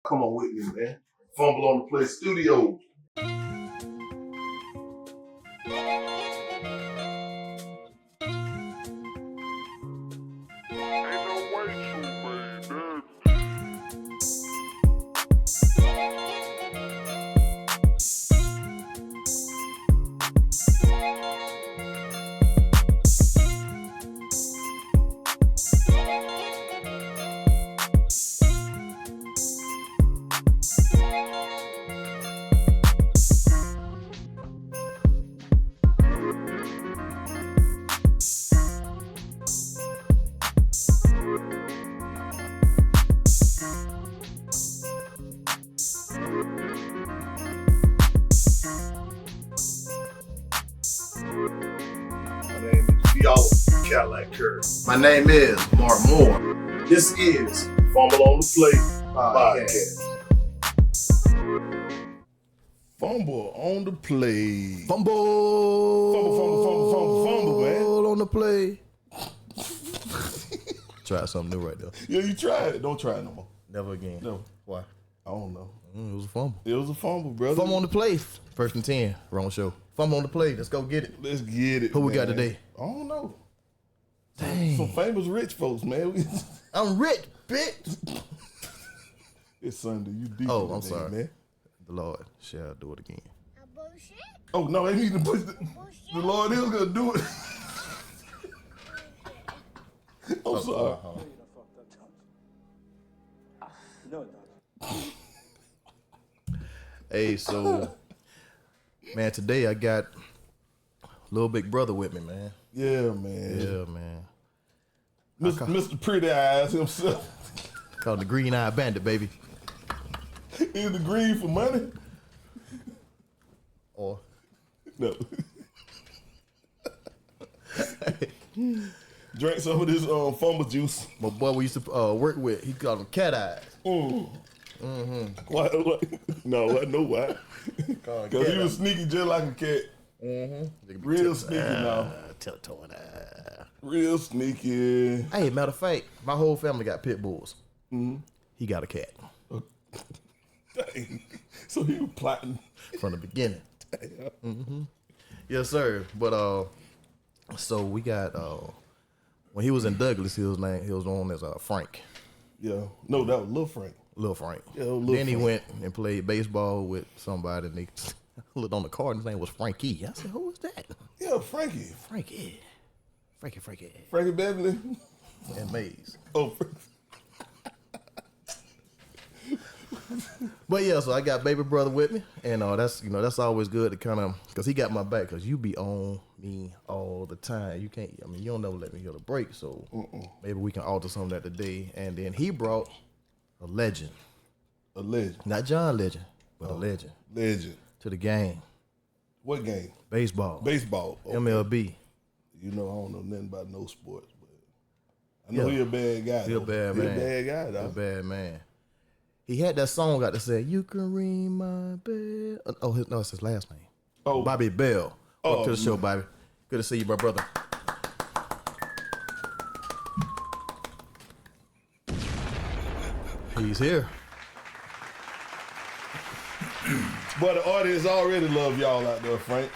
Come on with me, man. Fumble on the Play Studio. Cadillac Curve. My name is Mark Moore. This is Fumble on the Play podcast. Fumble on the Play. Fumble, man. on the play. Try something new right there. Yeah, you tried it. Don't try it no more. Never again. No. Why? I don't know. It was a fumble. It was a fumble, brother. Fumble on the play. First and 10. Wrong show. Fumble on the play. Let's go get it. Let's get it. Who we got man. today? I don't know. Dang. Some famous rich folks, man. I'm rich, bitch. It's Sunday. You deep. Oh, in the I'm day, sorry. man. The Lord shall do it again. Bullshit. Oh no, they need to push the Lord is gonna do it. I'm sorry. No, Hey, so, man, today I got little big brother with me, man. Yeah, man. Yeah, man. Mr. Pretty Eyes himself. Called the Green Eye Bandit, baby. Is the green for money? Or No. Drink some of this fumble juice. my boy we used to work with, he called him Cat Eyes. Why? No, I know why. Because he was sneaky just like a cat. Real sneaky now. Tiptoeing. Real sneaky. Hey, matter of fact, my whole family got pit bulls. He got a cat Dang. So he was plotting. from the beginning. Yes, sir. But so we got when he was in Douglas, he was known as Frank, Yeah. No, that was Lil Frank. Lil Frank. Yeah, Lil Then he Frank. went and played baseball with somebody, and they looked on the card, and his name was Frankie. I said, "Who was that?" Yeah, Frankie. Frankie. Frankie Beverly. And Mays. Oh, But yeah, so I got baby brother with me, and that's always good to kind of, cause he got my back, cause you be on me all the time. You can't, you don't never let me get a break. So maybe we can alter some of that today. And then he brought a legend, a legend. not John Legend, but a legend Legend. to the game. What game? Baseball, Baseball. Okay. MLB. You know, I don't know nothing about no sports, but I know Yeah. he a bad guy. He a though. bad He man. a bad guy, A though. bad man. He had that song out to say, "You can ring my bell." Oh, no, it's his last name. Oh, Bobby Bell. Welcome to the show, man. Bobby. Good to see you, my brother. He's here. But the audience already love y'all out there, Frank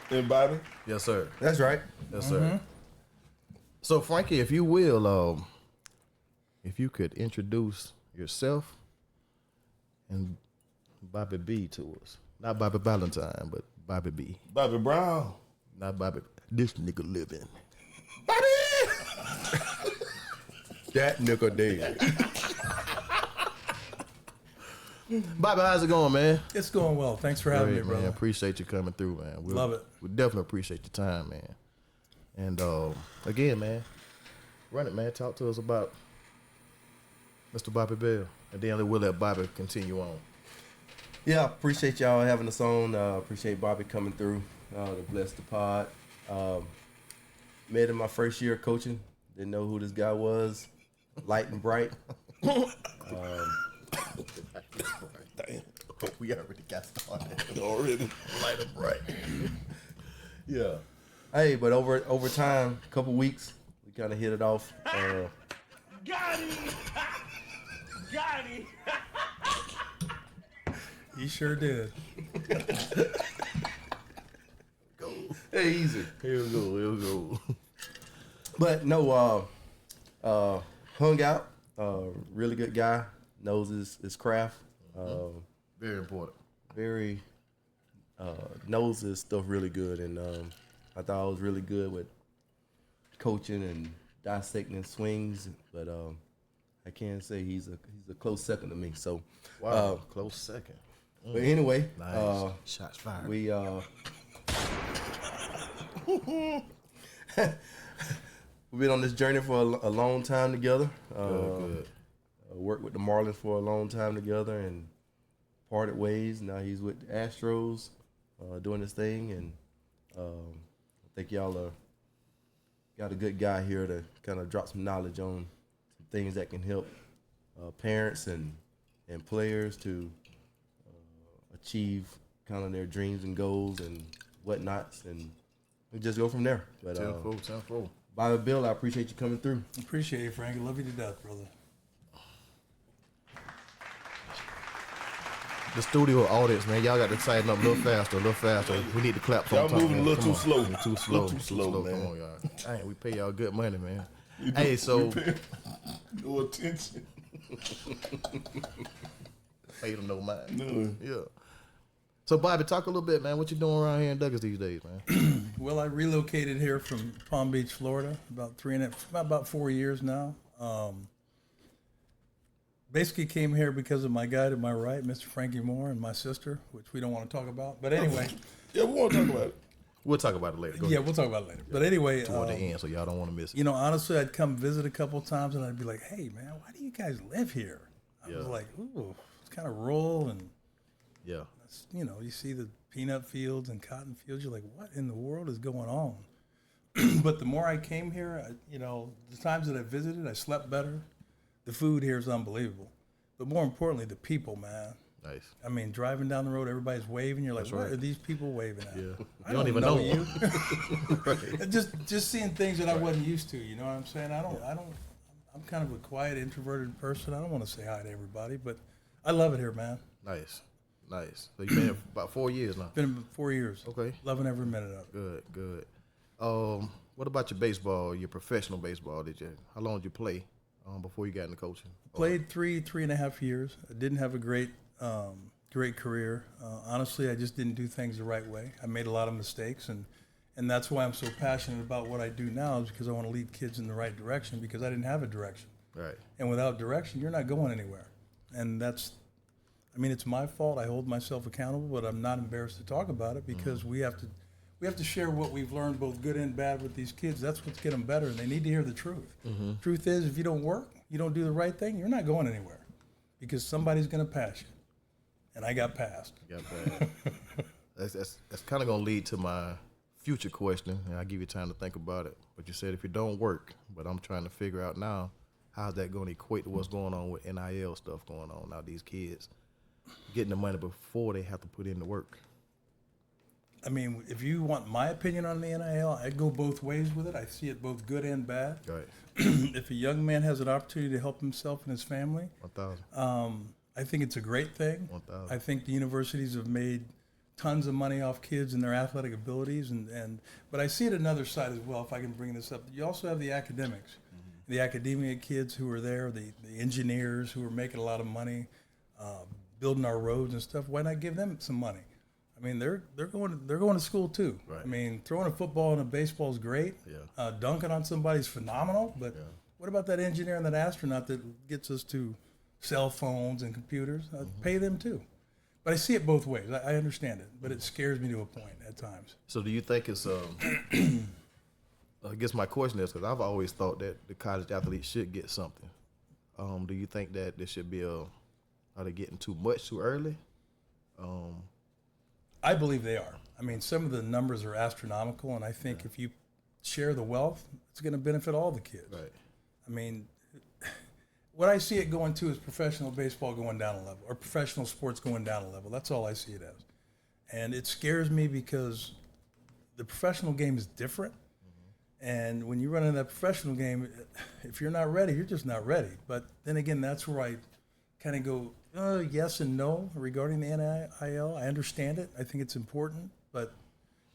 and Bobby. Yes, sir. That's right. Yes, sir. So, Frankie, if you will, if you could introduce yourself and Bobby B to us. Not Bobby Valentine, but Bobby B. Bobby Brown. Not Bobby. This nigga living. Bobby! That nigga dead. Bobby, how's it going, man? It's going well. Thanks for having Great, me, brother. man. Appreciate you coming through, man. Love it. We definitely appreciate your time, man. And again, man, run it, man. Talk to us about Mr. Bobby Bell, and then we'll let Bobby continue on. Yeah, appreciate y'all having us on. Appreciate Bobby coming through to bless the pod. Met him my first year of coaching. Didn't know who this guy was. Light and bright. Damn. We already got started. Already. Light and bright. Yeah. Hey, but over time, a couple weeks, we kind of hit it off. Got him! Got him! He sure did. Go. Hey, easy. Here we go. But no, hung out. Really good guy. Knows his craft. Very important. Very knows his stuff really good, and I thought I was really good with coaching and dissecting swings. But I can't say he's a close second to me. So wow, close second. But anyway, nice. Shots fired. We we've been on this journey for a long time together. Good. Worked with the Marlins for a long time together and parted ways. Now he's with the Astros doing his thing, and I think y'all got a good guy here to kind of drop some knowledge on some things that can help parents and players to achieve kind of their dreams and goals and whatnots, and we just go from there. But 10-4. Bobby Bill, I appreciate you coming through. Appreciate you, Frank. I love you to death, brother. The studio audience, man, y'all got to tighten up a little faster. We need to clap Y'all sometime. moving a little too slow. Too slow, man. Come on, y'all. Dang, we pay y'all good money, man. Hey, so no attention. pay them no mind. No. Yeah. So, Bobby, talk a little bit, man. What you doing around here in Douglas these days, man? Well, I relocated here from Palm Beach, Florida, about 4 years now. Basically came here because of my guy to my right, Mr. Frankie Moore, and my sister, which we don't want to talk about. But anyway. Yeah, we want to talk about it. We'll talk about it later. Go Yeah, ahead. we'll talk about it later. But anyway. Toward the end, so y'all don't want to miss it. You know, honestly, I'd come visit a couple of times, and I'd be like, hey, man, why do you guys live here? I was like, ooh, it's kind of rural, and, Yeah. you know, you see the peanut fields and cotton fields. You're like, what in the world is going on? But the more I came here, you know, the times that I visited, I slept better. The food here is unbelievable. But more importantly, the people, man. Nice. I mean, driving down the road, everybody's waving. You're like, what are these people waving at? Yeah. I don't even know you. Right. Just seeing things that I wasn't used to. You know what I'm saying? I'm kind of a quiet, introverted person. I don't want to say hi to everybody, but I love it here, man. Nice. So you've been here about 4 years now. Been 4 years. Okay. Loving every minute of it. Good. What about your baseball, your professional baseball? How long did you play before you got into coaching? Played 3.5 years. I didn't have a great career. Honestly, I just didn't do things the right way. I made a lot of mistakes, and that's why I'm so passionate about what I do now, is because I want to lead kids in the right direction, because I didn't have a direction. Right. And without direction, you're not going anywhere. And it's my fault. I hold myself accountable, but I'm not embarrassed to talk about it, because we have to share what we've learned, both good and bad, with these kids. That's what's getting them better, and they need to hear the truth. Mm-hmm. Truth is, if you don't work, you don't do the right thing, you're not going anywhere, because somebody's going to pass you. And I got passed. That's kind of going to lead to my future question, and I'll give you time to think about it. But you said if you don't work, but I'm trying to figure out now, how's that going to equate to what's going on with NIL stuff going on now, these kids getting the money before they have to put in the work? I mean, if you want my opinion on the NIL, I'd go both ways with it. I see it both good and bad. Right. If a young man has an opportunity to help himself and his family, 1,000. I think it's a great thing. 1,000. I think the universities have made tons of money off kids and their athletic abilities, but I see it another side as well, if I can bring this up. You also have the academics, the academia kids who are there, the engineers who are making a lot of money, building our roads and stuff. Why not give them some money? I mean, they're going to school too. Right. I mean, throwing a football and a baseball is great. Yeah. Dunking on somebody's phenomenal. But what about that engineer and that astronaut that gets us to cell phones and computers? Pay them too. But I see it both ways. I understand it, but it scares me to a point at times. So do you think it's I guess my question is, because I've always thought that the college athletes should get something. Do you think that there should be are they getting too much too early? I believe they are. I mean, some of the numbers are astronomical, and I think if you share the wealth, it's going to benefit all the kids. Right. I mean, what I see it going to is professional baseball going down a level, or professional sports going down a level. That's all I see it as. And it scares me because the professional game is different. And when you run in that professional game, if you're not ready, you're just not ready. But then again, that's where I kind of go, Yes and no regarding the NIL. I understand it. I think it's important, but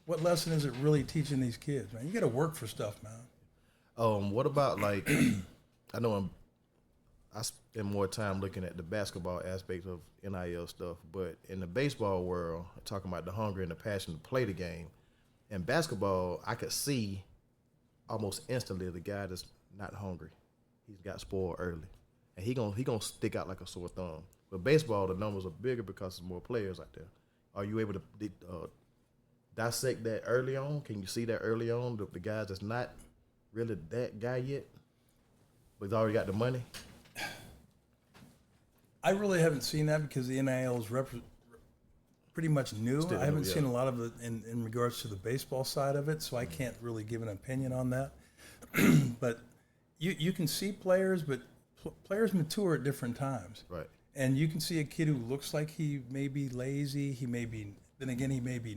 what lesson is it really teaching these kids, man? You got to work for stuff, man. What about like I know I spend more time looking at the basketball aspect of NIL stuff, but in the baseball world, I'm talking about the hunger and the passion to play the game. In basketball, I could see almost instantly the guy that's not hungry. He's got spoiled early, and he gonna stick out like a sore thumb. But baseball, the numbers are bigger because there's more players out there. Are you able to dissect that early on? Can you see that early on, the guys that's not really that guy yet, but he's already got the money? I really haven't seen that because the NIL is pretty much new. Still I haven't new, yeah. seen a lot of it in regards to the baseball side of it, so I can't really give an opinion on that. But you can see players, but players mature at different times. Right. And you can see a kid who looks like he may be lazy, he may be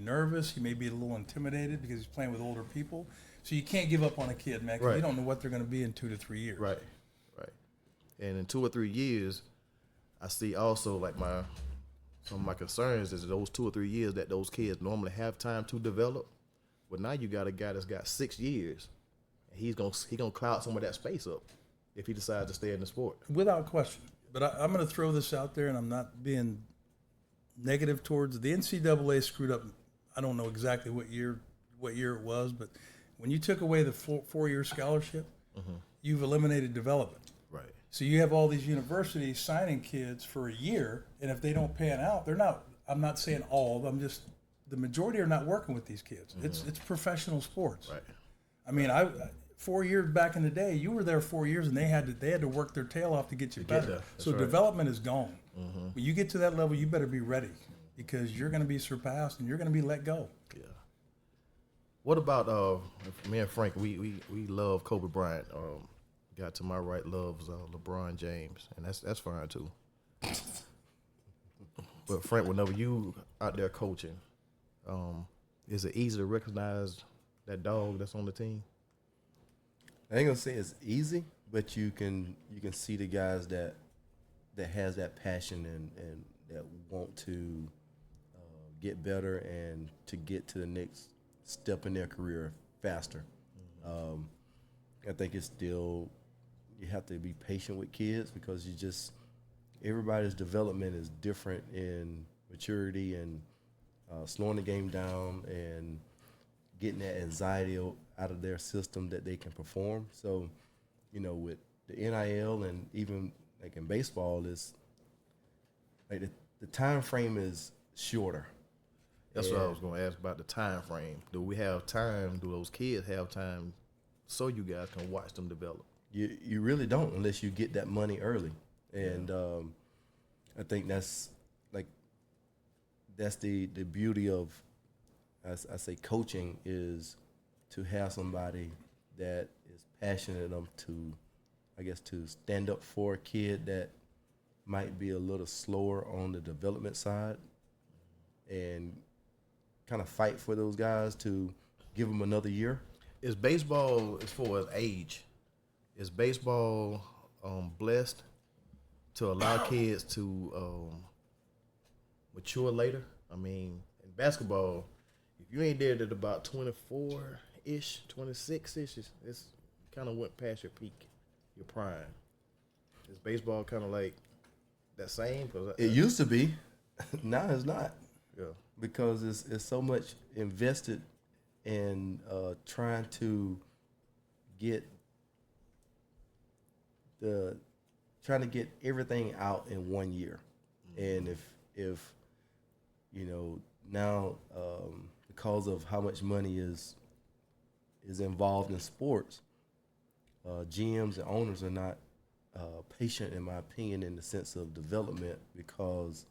nervous, he may be a little intimidated because he's playing with older people. So you can't give up on a kid, man, because Right. you don't know what they're going to be in 2 to 3 years. Right. And in 2 or 3 years, I see also like some of my concerns is those 2 or 3 years that those kids normally have time to develop. But now you got a guy that's got 6 years, and he's gonna cloud some of that space up if he decides to stay in the sport. Without question. But I'm going to throw this out there, and I'm not being negative towards the NCAA screwed up. I don't know exactly what year it was, but when you took away the 4-year scholarship, you've eliminated development. Right. So you have all these universities signing kids for a year, and if they don't pan out, they're not. I'm not saying all. The majority are not working with these kids. It's professional sports. Right. I mean, 4 years back in the day, you were there 4 years, and they had to work their tail off to get you better. there. So That's right. development is gone. When you get to that level, you better be ready because you're going to be surpassed and you're going to be let go. Yeah. What about me and Frank? We love Kobe Bryant. Guy to my right loves LeBron James, and that's fine too. But Frank, whenever you out there coaching, is it easy to recognize that dog that's on the team? I ain't gonna say it's easy, but you can see the guys that has that passion and that want to get better and to get to the next step in their career faster. I think it's still, you have to be patient with kids because everybody's development is different in maturity and slowing the game down and getting that anxiety out of their system that they can perform. So, with the NIL and even like in baseball, is like the time frame is shorter. That's what I was going to ask about the time frame. Do we have time? Do those kids have time so you guys can watch them develop? You really don't unless you get that money early. And I think that's the beauty of, as I say, coaching is to have somebody that is passionate enough to stand up for a kid that might be a little slower on the development side and kind of fight for those guys to give them another year. Is baseball, as far as age, is baseball blessed to allow kids to mature later? I mean, in basketball, if you ain't there at about 24-ish, 26-ish, it's kind of went past your peak, your prime. Is baseball kind of like that same? It used to be. Now it's not. Yeah. Because it's so much invested in trying to get everything out in 1 year. And if now because of how much money is involved in sports, GMs and owners are not patient, in my opinion, in the sense of development, because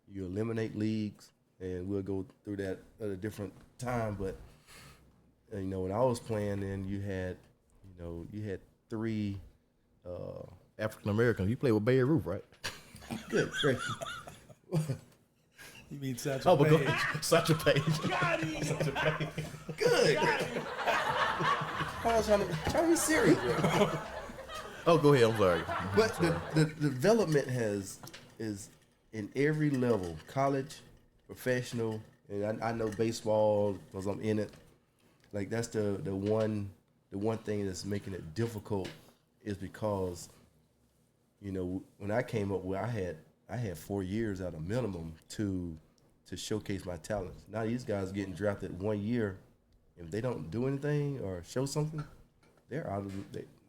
you eliminate leagues, and we'll go through that at a different time. But when I was playing, then you had 3 African Americans. You play with Babe Ruth, right? good, great. You mean Satchel Paige? Satchel Paige. Good. I was trying to be serious, bro. Oh, go ahead. I'm sorry. But the development is in every level, college, professional, and I know baseball because I'm in it. Like that's the one thing that's making it difficult is because, you know, when I came up with, I had 4 years at a minimum to showcase my talents. Now these guys getting drafted 1 year, if they don't do anything or show something, they're out of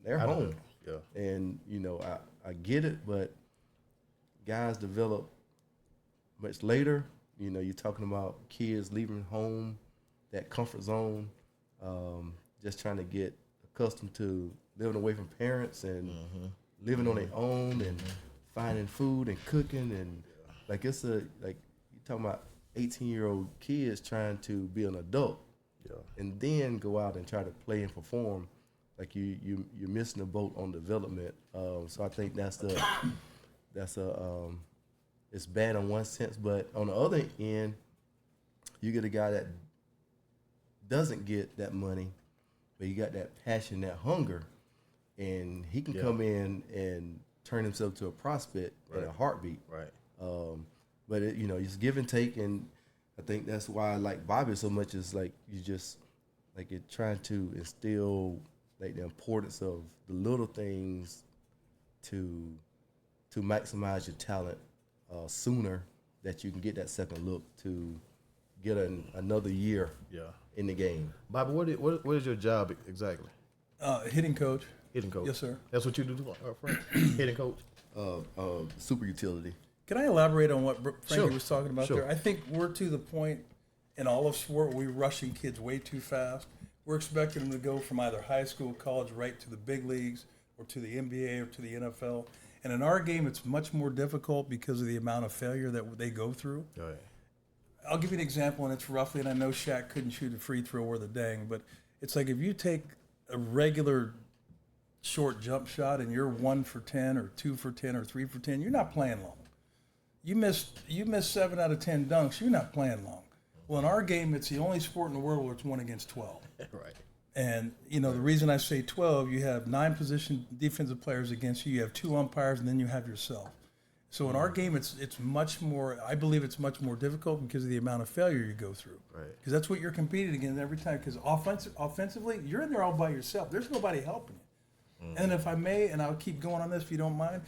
they're home. Yeah. And you know, I get it, but guys develop much later. You know, you're talking about kids leaving home, that comfort zone, just trying to get accustomed to living away from parents and living on their own and finding food and cooking and like it's you're talking about 18-year-old kids trying to be an adult, and then go out and try to play and perform. Like you're missing the boat on development. So I think it's bad in one sense, but on the other end, you get a guy that doesn't get that money, but you got that passion, that hunger, and he can come in and turn himself to a prospect in a heartbeat. Right. But you know, it's give and take, and I think that's why I like Bobby so much. Is like you just like it trying to instill like the importance of the little things to maximize your talent sooner, that you can get that second look to get another year in the game. Bobby, what is your job exactly? Hitting coach. Hitting coach. Yes, sir. That's what you do, Frank? Hitting coach? Super utility. Can I elaborate on what Frankie Sure. was talking about there? I think we're to the point in all of sport where we're rushing kids way too fast. We're expecting them to go from either high school, college, right to the big leagues or to the NBA or to the NFL. And in our game, it's much more difficult because of the amount of failure that they go through. Right. I'll give you an example, and it's roughly, and I know Shaq couldn't shoot a free throw worth a dang, but it's like if you take a regular short jump shot and you're 1 for 10 or 2 for 10 or 3 for 10, you're not playing long. You miss 7 out of 10 dunks, you're not playing long. Well, in our game, it's the only sport in the world where it's 1 against 12. Right. And, you know, the reason I say 12, you have 9 position defensive players against you, you have 2 umpires, and then you have yourself. So in our game, it's much more, I believe it's much more difficult because of the amount of failure you go through. Right. Because that's what you're competing against every time. Because offensively, you're in there all by yourself. There's nobody helping you. And if I may, and I'll keep going on this if you don't mind,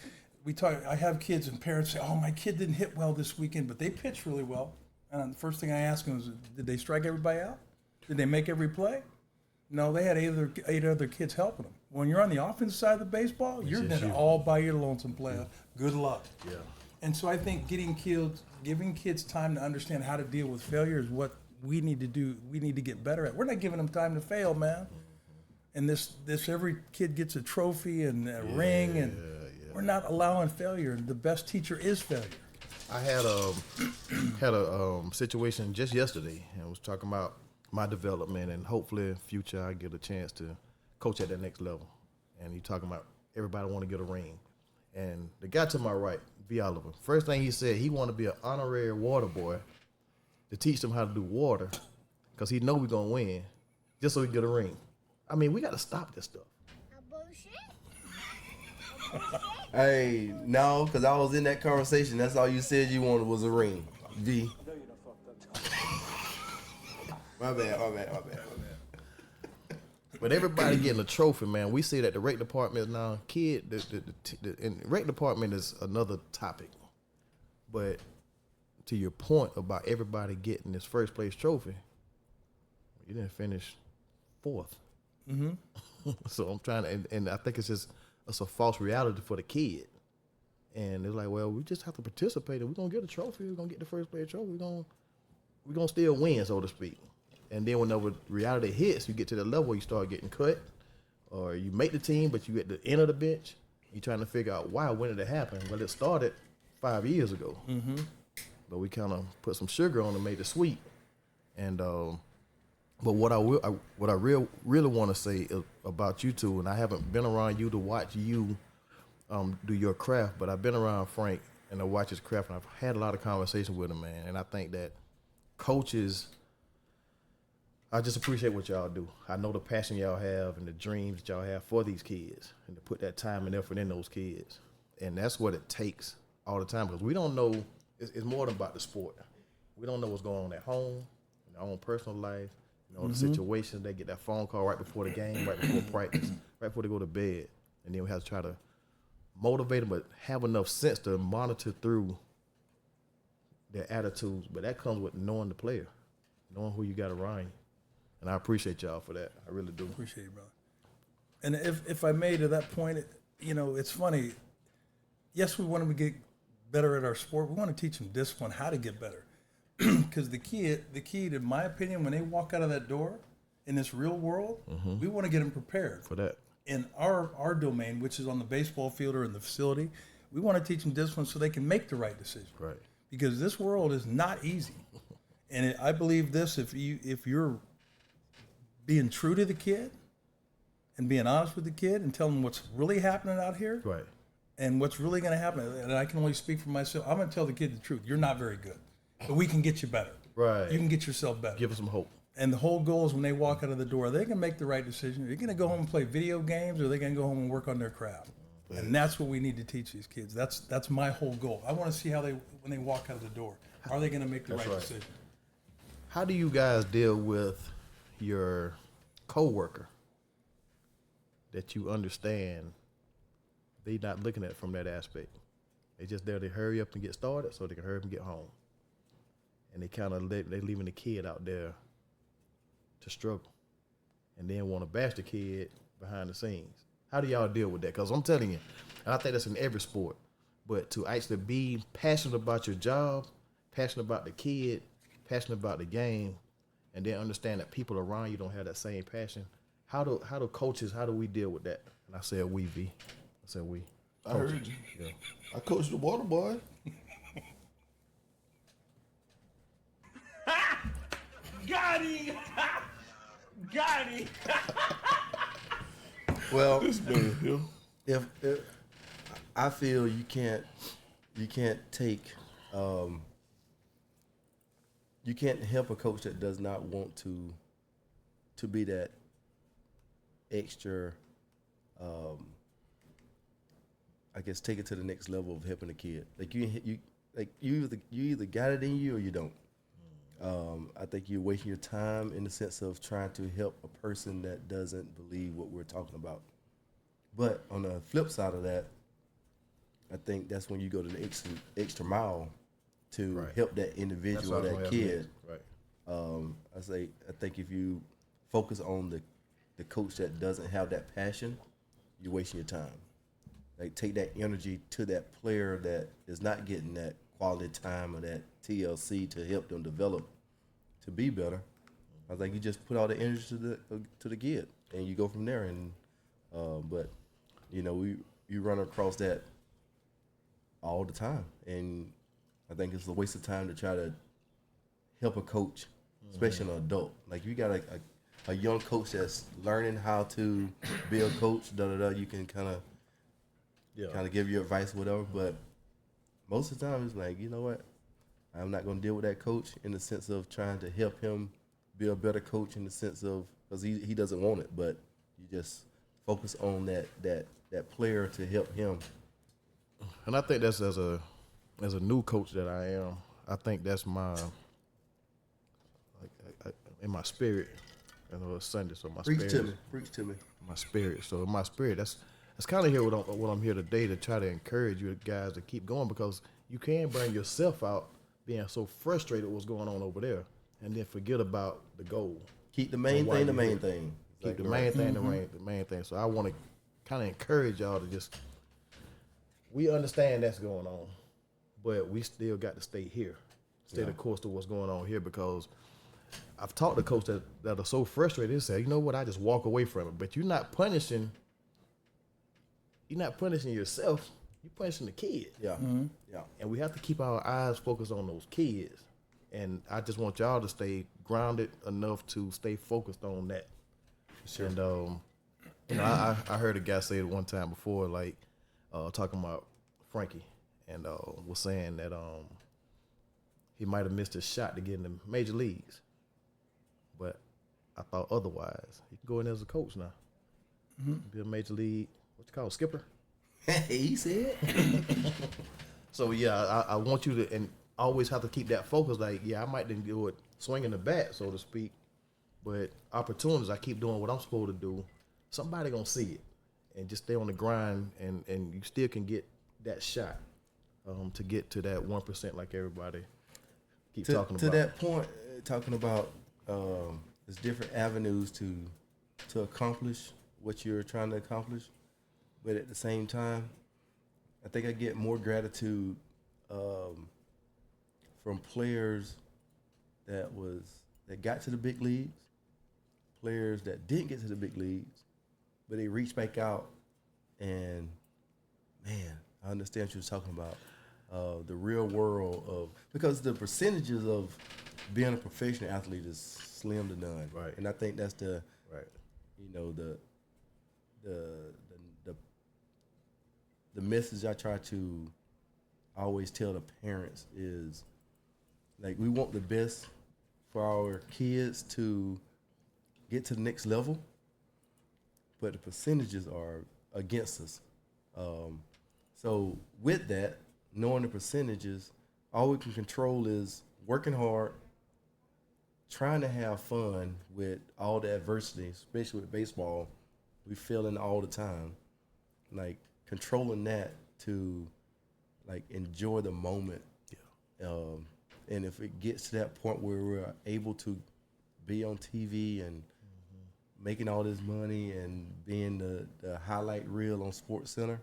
I have kids and parents say, oh, my kid didn't hit well this weekend, but they pitched really well. And the first thing I ask them is, did they strike everybody out? Did they make every play? No, they had 8 other kids helping them. When you're on the offensive side of the baseball, you're then all by your lonesome player. Good luck. Yeah. And so I think giving kids time to understand how to deal with failure is what we need to do. We need to get better at. We're not giving them time to fail, man. And this every kid gets a trophy and a ring, and we're not allowing failure. And the best teacher is failure. I had a situation just yesterday, and was talking about my development, and hopefully in future I get a chance to coach at that next level. And you talking about everybody want to get a ring. And the guy to my right, V. Oliver, first thing he said, he want to be an honorary water boy to teach them how to do water, because he know we're going to win, just so he get a ring. I mean, we got to stop this stuff. Hey, no, because I was in that conversation. That's all you said you wanted was a ring. V. My bad. But everybody getting a trophy, man. We see that the rec department now, and rec department is another topic. But to your point about everybody getting this first place trophy, you didn't finish 4th. Mm-hmm. So I'm trying to, and I think it's a false reality for the kid. And it's like, well, we just have to participate, and we're gonna get a trophy. We're gonna get the first place trophy. We're gonna still win, so to speak. And then whenever reality hits, you get to the level where you start getting cut, or you make the team, but you at the end of the bench. You're trying to figure out why, when did it happen? Well, it started 5 years ago. Mm-hmm. But we kind of put some sugar on and made it sweet. And but what I really want to say about you two, and I haven't been around you to watch you do your craft, but I've been around Frank and I watch his craft, and I've had a lot of conversations with him, man. And I think that coaches, I just appreciate what y'all do. I know the passion y'all have and the dreams that y'all have for these kids, and to put that time and effort in those kids. And that's what it takes all the time, because we don't know it's more than about the sport. We don't know what's going on at home, in our own personal life, the situations. They get that phone call right before the game, right before practice, right before they go to bed. And then we have to try to motivate them, but have enough sense to monitor through their attitudes. But that comes with knowing the player, knowing who you got around you. And I appreciate y'all for that. I really do. Appreciate it, brother. And if I made to that point, it's funny. Yes, we want them to get better at our sport. We want to teach them discipline, how to get better. Because the key, to my opinion, when they walk out of that door in this real world, we want to get them prepared For that. in our domain, which is on the baseball field or in the facility. We want to teach them discipline so they can make the right decision. Right. Because this world is not easy, and I believe this: if you're being true to the kid and being honest with the kid and telling them what's really happening out here, Right. and what's really going to happen, and I can only speak for myself. I'm going to tell the kid the truth. You're not very good, but we can get you better. Right. You can get yourself better. Give us some hope. And the whole goal is when they walk out of the door, they can make the right decision. They're going to go home and play video games, or they're going to go home and work on their craft. And that's what we need to teach these kids. That's my whole goal. I want to see how when they walk out of the door, are they going to make the right decision? How do you guys deal with your coworker that you understand they not looking at it from that aspect? They just there to hurry up and get started so they can hurry up and get home. And they kind of they leaving the kid out there to struggle, and then want to bash the kid behind the scenes. How do y'all deal with that? Because I'm telling you, and I think that's in every sport, but to actually be passionate about your job, passionate about the kid, passionate about the game, and then understand that people around you don't have that same passion. How do coaches, how do we deal with that? And I said we, V. I said we. I heard you. Yeah. I coached the water boy. Got him! Got him! Well, This man here. if I feel you can't take you can't help a coach that does not want to be that extra I guess take it to the next level of helping a kid. Like you either got it in you or you don't. I think you're wasting your time in the sense of trying to help a person that doesn't believe what we're talking about. But on the flip side of that, I think that's when you go to the extra mile to Right. help that individual, That's what I that was gonna kid. ask next. Right. I think if you focus on the coach that doesn't have that passion, you're wasting your time. Like take that energy to that player that is not getting that quality time or that TLC to help them develop to be better. I think you just put all the energy to the kid and you go from there. And but you run across that all the time, and I think it's a waste of time to try to help a coach, especially an adult. Like you got a young coach that's learning how to be a coach. You can kind of give your advice, whatever. But most of the time, it's like, you know what? I'm not going to deal with that coach in the sense of trying to help him be a better coach in the sense of because he doesn't want it, but you just focus on that player to help him. And I think that's as a new coach that I am. I think that's my in my spirit. I know it's Sunday, so my Preach spirit. to me. My spirit. So in my spirit, that's kind of here what I'm here today to try to encourage you guys to keep going, because you can bring yourself out being so frustrated with what's going on over there, and then forget about the goal. Keep the main thing the main thing. Keep the main thing the main thing. So I want to kind of encourage y'all to just. We understand that's going on, but we still got to stay here, stay the course to what's going on here, because I've talked to coaches that are so frustrated. They say, you know what, I just walk away from it. But you're not punishing yourself. You're punishing the kid. Yeah. Yeah. And we have to keep our eyes focused on those kids. And I just want y'all to stay grounded enough to stay focused on that. Sure. And I heard a guy say it one time before, like talking about Frankie, and was saying that he might have missed his shot to get in the major leagues, but I thought otherwise. He can go in as a coach now, be a major league, what you call it, skipper. He said. So yeah, I want you to, and always have to keep that focus. Like, yeah, I might didn't do it swinging the bat, so to speak, but opportunities, I keep doing what I'm supposed to do. Somebody gonna see it, and just stay on the grind, and you still can get that shot to get to that 1% like everybody keep talking about. To that point, talking about there's different avenues to accomplish what you're trying to accomplish, but at the same time, I think I get more gratitude from players that got to the big leagues, players that didn't get to the big leagues, but they reached back out, and man, I understand what you're talking about. The real world of, because the percentages of being a professional athlete is slim to none, Right. And I think that's the Right. you know the message I try to always tell the parents is, like, we want the best for our kids to get to the next level, but the percentages are against us. So with that, knowing the percentages, all we can control is working hard, trying to have fun with all the adversity, especially with baseball. We failing all the time. Like, controlling that to, like, enjoy the moment. Yeah. And if it gets to that point where we're able to be on TV and making all this money and being the highlight reel on SportsCenter,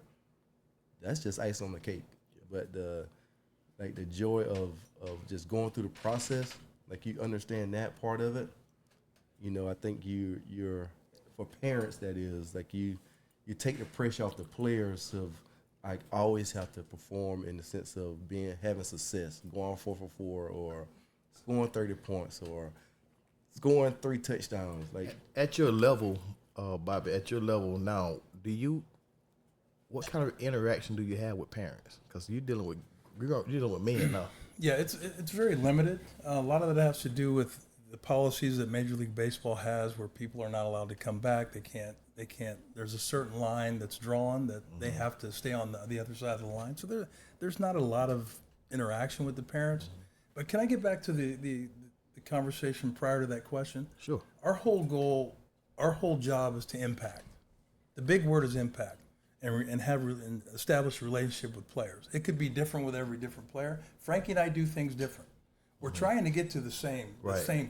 that's just ice on the cake. But the joy of just going through the process, like, you understand that part of it. You know, I think you're for parents, that is, like, you take the pressure off the players of, I always have to perform in the sense of having success, going 4 for 4, or scoring 30 points, or scoring 3 touchdowns. Like, at your level, Bobby, at your level now, what kind of interaction do you have with parents? Because you're dealing with men now. Yeah, it's very limited. A lot of it has to do with the policies that Major League Baseball has, where people are not allowed to come back. They can't. There's a certain line that's drawn that they have to stay on the other side of the line. So there's not a lot of interaction with the parents. But can I get back to the conversation prior to that question? Sure. Our whole goal, our whole job is to impact. The big word is impact, and establish a relationship with players. It could be different with every different player. Frankie and I do things different. We're trying to get to the same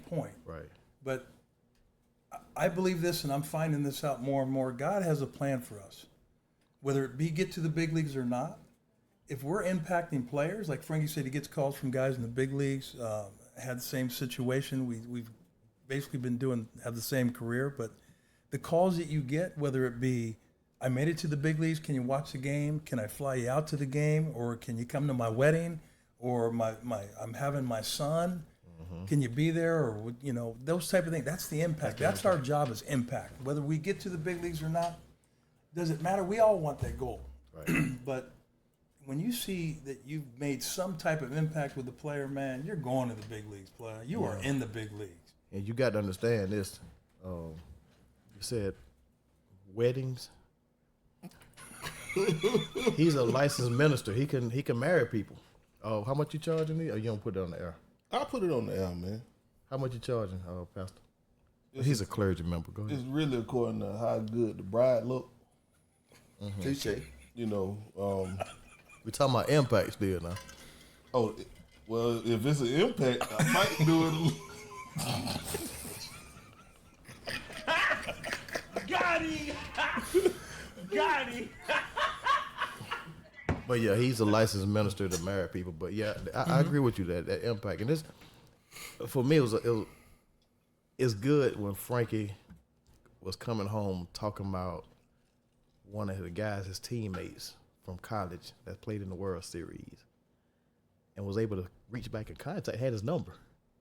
point. Right. But I believe this, and I'm finding this out more and more. God has a plan for us, whether it be get to the big leagues or not. If we're impacting players, like Frankie said, he gets calls from guys in the big leagues. Had the same situation. We've basically have the same career, but the calls that you get, whether it be, I made it to the big leagues, can you watch the game? Can I fly you out to the game? Or can you come to my wedding? Or I'm having my son. Can you be there? Or, those type of things. That's the impact. That's our job, is impact. Whether we get to the big leagues or not, doesn't matter. We all want that goal. Right. But when you see that you've made some type of impact with the player, man, you're going to the big leagues, player. You are in the big leagues. And you got to understand this. You said weddings. He's a licensed minister. He can marry people. Oh, how much you charging me? Or you don't put it on the air? I'll put it on the air, man. How much you charging, Pastor? He's a clergy member. Go ahead. It's really according to how good the bride look. touche. We're talking about impact still now. Oh, well, if it's an impact, I might do it. Got him! Got him! But yeah, he's a licensed minister to marry people. But yeah, I agree with you that impact. And this, for me, it's good when Frankie was coming home talking about one of the guys, his teammates from college that played in the World Series, and was able to reach back in contact, had his number,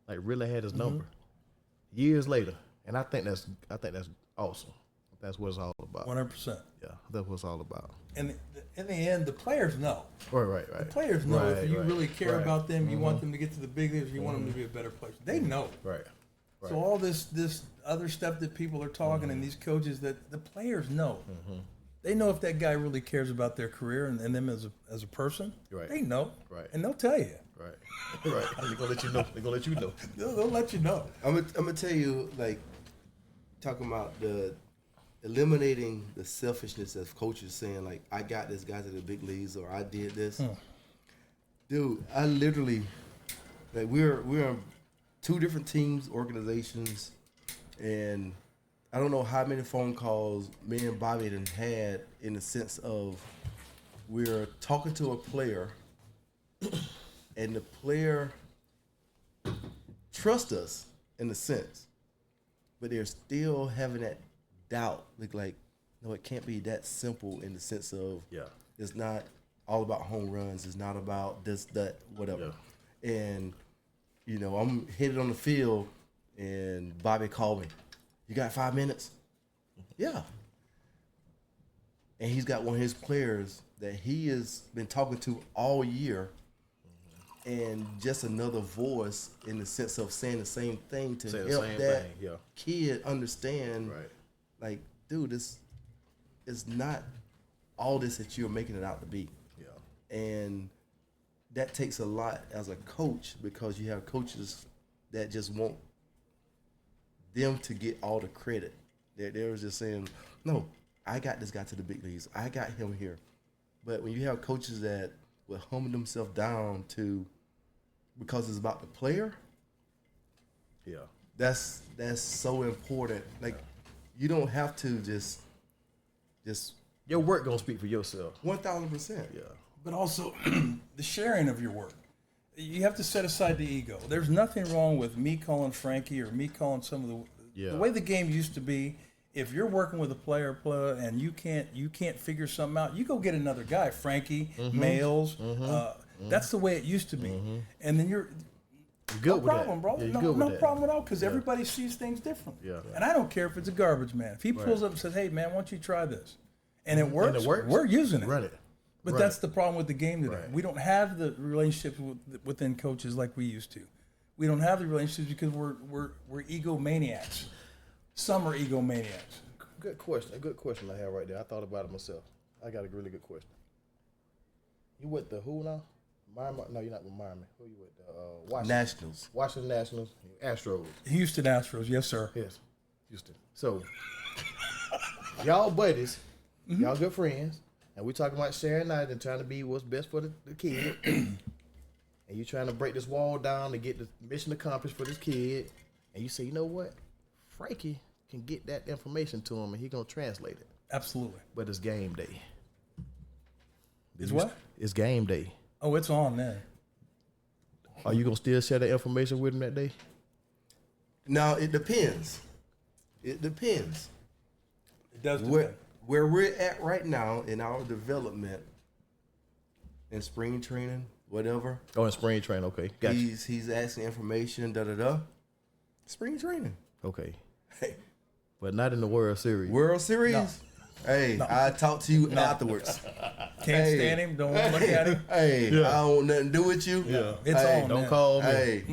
like really had his number, years later. And I think that's awesome. That's what it's all about. 100%. Yeah, that's what it's all about. And in the end, the players know. Right. The players know if you right, really care right. about them, you want them to get to the big leagues, you want them to be a better player. They know. Right. So all this other stuff that people are talking and these coaches, that the players know. They know if that guy really cares about their career and them as a person. Right. They know. Right. And they'll tell you. Right. Right. They're gonna let you know. They're gonna let you know. They'll let you know. I'm gonna tell you, like, talking about the eliminating the selfishness of coaches saying, like, I got this guy to the big leagues or I did this. Dude, I literally, like, we're on 2 different teams, organizations, and I don't know how many phone calls me and Bobby done had in the sense of we're talking to a player and the player trusts us in a sense, but they're still having that doubt. Like, no, it can't be that simple in the sense of it's not all about home runs. It's not about this, that, whatever. Yeah. And, you know, I'm headed on the field and Bobby called me. You got 5 minutes? Yeah. And he's got one of his players that he has been talking to all year, and just another voice in the sense of saying the same thing to help that kid understand, like, dude, this is not all this that you're making it out to be. Yeah. And that takes a lot as a coach, because you have coaches that just want them to get all the credit. They're just saying, no, I got this guy to the big leagues. I got him here. But when you have coaches that will humble themselves down to, because it's about the player, that's so important. Like, you don't have to just your work gonna speak for yourself. 1,000%. Yeah. But also the sharing of your work. You have to set aside the ego. There's nothing wrong with me calling Frankie or me calling some of the way the game used to be. If you're working with a player and you can't figure something out, you go get another guy, Frankie, Males. That's the way it used to be. And then you're good no with problem, that. bro. Yeah, no problem at all, because everybody sees things different. Yeah. And I don't care if it's a garbage man. If he pulls up and says, "Hey, man, why don't you try this?" And it works. We're using it. Run it. But that's the problem with the game today. We don't have the relationships within coaches like we used to. We don't have the relationships because we're egomaniacs. Some are egomaniacs. Good question. A good question I have right there. I thought about it myself. I got a really good question. You with the who now? Miami? No, you're not with Miami. Who you with? Washington Nationals. Washington Nationals. Astros. Houston Astros. Yes, sir. Yes. Houston. So, y'all buddies, y'all good friends, and we talking about sharing night and trying to be what's best for the kid. And you trying to break this wall down to get the mission accomplished for this kid. And you say, you know what? Frankie can get that information to him and he gonna translate it. Absolutely. But it's game day. It's what? It's game day. Oh, it's on there. Are you gonna still share that information with him that day? Now, it depends. It depends. It does depend. Where we're at right now in our development, in spring training, whatever. Oh, in spring training, okay. Gotcha. He's asking information, da-da-da. Spring training. Okay. Hey. But not in the World Series. World Series? No. Hey, No. I'll talk to you afterwards. Can't stand him. Don't want to look at him. Hey, I don't want nothing to do with you. Yeah. It's Hey, on. Don't now. call me. Hey,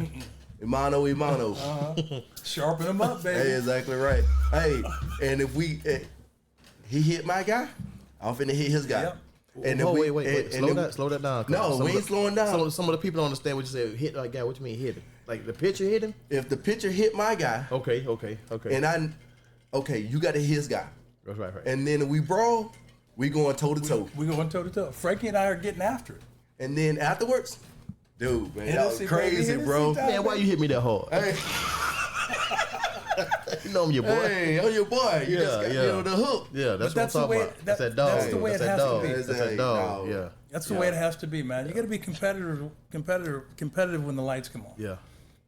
imano. Sharpen him up, baby. Hey, exactly right. Hey, and if he hit my guy, I'm finna hit his guy. Yep. And Oh, if wait. Slow that down. No, we ain't slowing down. Some of the people don't understand what you say. Hit that guy. What you mean hit him? Like the pitcher hit him? If the pitcher hit my guy, Okay. and you got to hit his guy, That's right. and then we brawl, we going toe to toe, We going toe to toe. Frankie and I are getting after it. and then afterwards, dude, man, that was Hennessy, crazy, baby, bro. Hennessy Man, why you hit me that hard? Hey, You know I'm your boy. hey, I'm your boy. You just got me on the hook. Yeah, that's But what I'm talking about. That's that dog. that's the way it has to be. That's that dog. No. Yeah. That's the way it has to be, man. You got to be competitive when the lights come on. Yeah.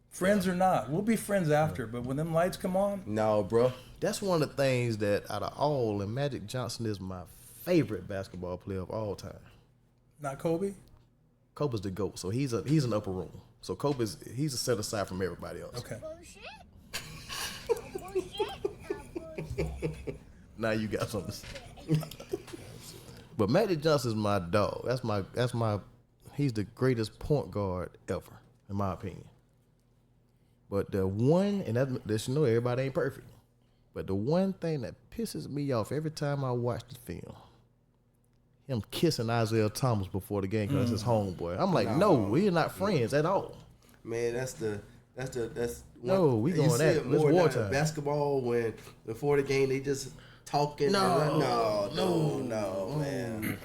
Friends or not, we'll be friends after, but when them lights come on, No, bro. That's one of the things that out of all, and Magic Johnson is my favorite basketball player of all time. not Kobe. Kobe's the GOAT, so he's an upper room. So he's a set aside from everybody else. Okay. Now you got something to say. But Magic Johnson's my dog. That's my he's the greatest point guard ever, in my opinion. But the one, and that you know everybody ain't perfect. But the one thing that pisses me off every time I watch the film, him kissing Isaiah Thomas before the game because that's his homeboy. I'm like, no, we're not friends at all. Man, that's No, we you going see at it it. It's more now in wartime. basketball when before the game they just talking. No, man.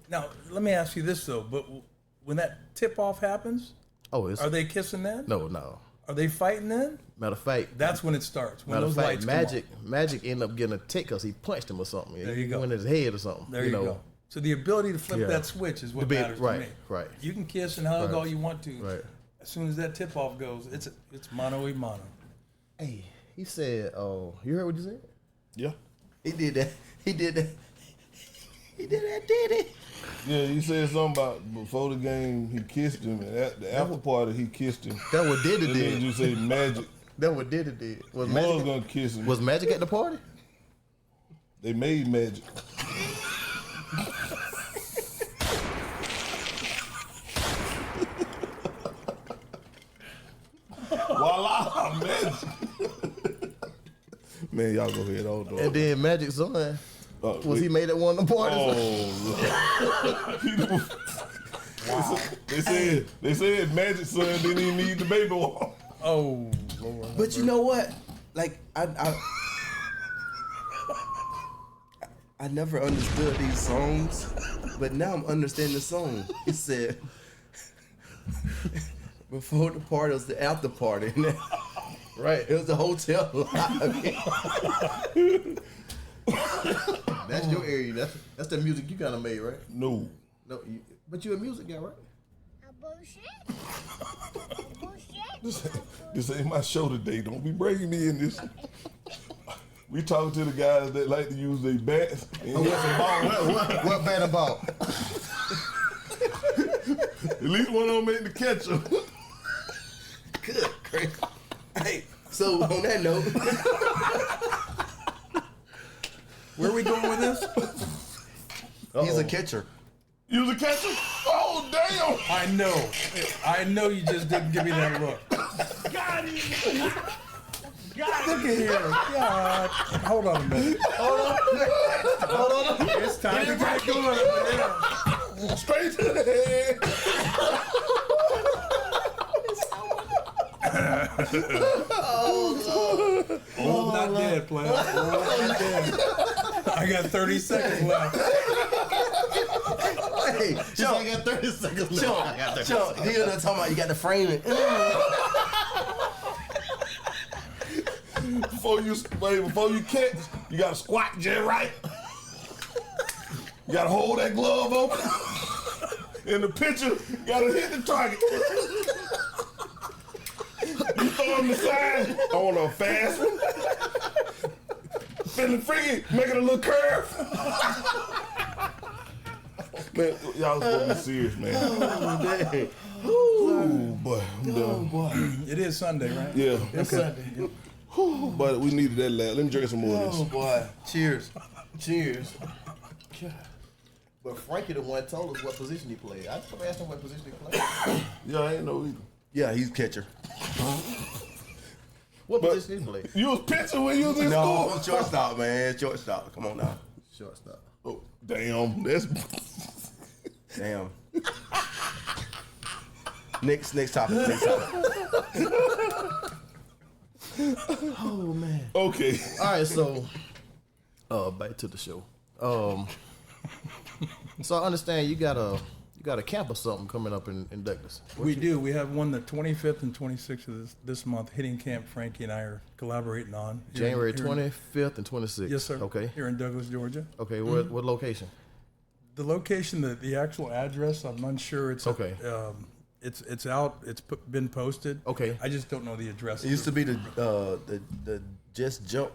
Now, let me ask you this though. But when that tip off happens, Oh, it's are they kissing then? no. Are they fighting then? Matter of fact, That's when it starts. When matter of those fact, lights come on. Magic ended up getting a tick because he punched him or something. There He you go. went in his head or something. There you go. So the ability to flip Yeah. that switch is what To be- matters right, to me. right. You can kiss and hug Right. all you want to. Right. As soon as that tip off goes, it's mano a mano. Hey, he said, "Oh, you heard what you said?" Yeah. He did that. Did he? Yeah, he said something about before the game he kissed him, and at the after party he kissed him. That what did it And then did. you say Magic That what did it did. Was was Magic gonna kiss him. was Magic at the party? They made Magic. Voila, Magic. Man, y'all go ahead. Hold on. And then Magic's son was he made at one of the parties? Oh, they said Magic son didn't even need the baby walk. Oh, Lord. But you know what? Like I never understood these songs, but now I'm understanding the song. It said before the party was the after party. Right, it was the hotel lobby. That's your area. That's the music you kind of made, right? No. No, but you a music guy, right? This ain't my show today. Don't be breaking me in this. We talking to the guys that like to use their bats and hit some balls. What bat and ball? At least one of them ain't the catcher. Good, great. Hey, so on that note, Where are we going with this? he's a catcher. You was a catcher? Oh, damn. I know you just didn't give me that look. Got him! Got Look him! at here. God. Hold on a minute. Hold on. It's time to get going. Yeah. Straight to the head. Old not dead, player. Old not dead. I got 30 seconds left. Hey, I got 30 seconds left. Chuck, he was talking about you got to frame it. Before you catch, you gotta squat just right. You gotta hold that glove open. In the pitcher, you gotta hit the target. You throw him the side on a fast one. Feeling freaky, making a little curve. Man, y'all supposed to be serious, man. Ooh, boy, I'm done. It is Sunday, right? Yeah. It's Sunday. Whew, but we needed that laugh. Let me drink some more of Oh this. boy, cheers. But Frankie the one told us what position he played. I just asked him what position he played. Yeah, I ain't know either. Yeah, he's catcher. What But- position he played? You was pitching when you was in No, school? shortstop, man. Shortstop. Come on now. Shortstop. Oh, damn. That's Damn. Next topic. Oh man. okay. All right, so back to the show. So I understand you got a camp or something coming up in Douglas. We do. We have one the 25th and 26th of this month. Hitting Camp Frankie and I are collaborating on. January Here in- 25th and 26th. Yes, sir. Okay. Here in Douglas, Georgia. Okay. What location? The location, the actual address, I'm unsure. It's Okay. It's out. It's been posted. Okay. I just don't know the address. It used to be the Just Jump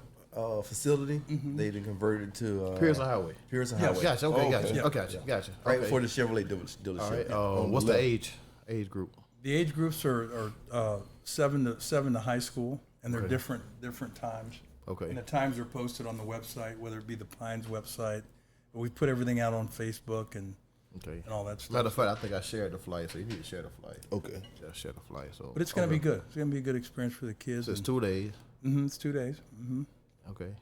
facility. They then converted to Pearson Highway. Pearson Yes. Highway. Gotcha. Okay. Okay. Gotcha. Yeah. Okay. Gotcha. Right Okay. before the Chevrolet dealership. All right. On the What's the left. age group? The age groups are 7 to high school, and they're different times. Okay. And the times are posted on the website, whether it be the Pines website, but we put everything out on Facebook and Okay. all that stuff. Matter of fact, I think I shared the flyer, so you need to share the flyer. Okay. Yeah, share the flyer. So. But it's going to be good. It's going to be a good experience for the kids. So it's and- 2 days. It's 2 days. Okay.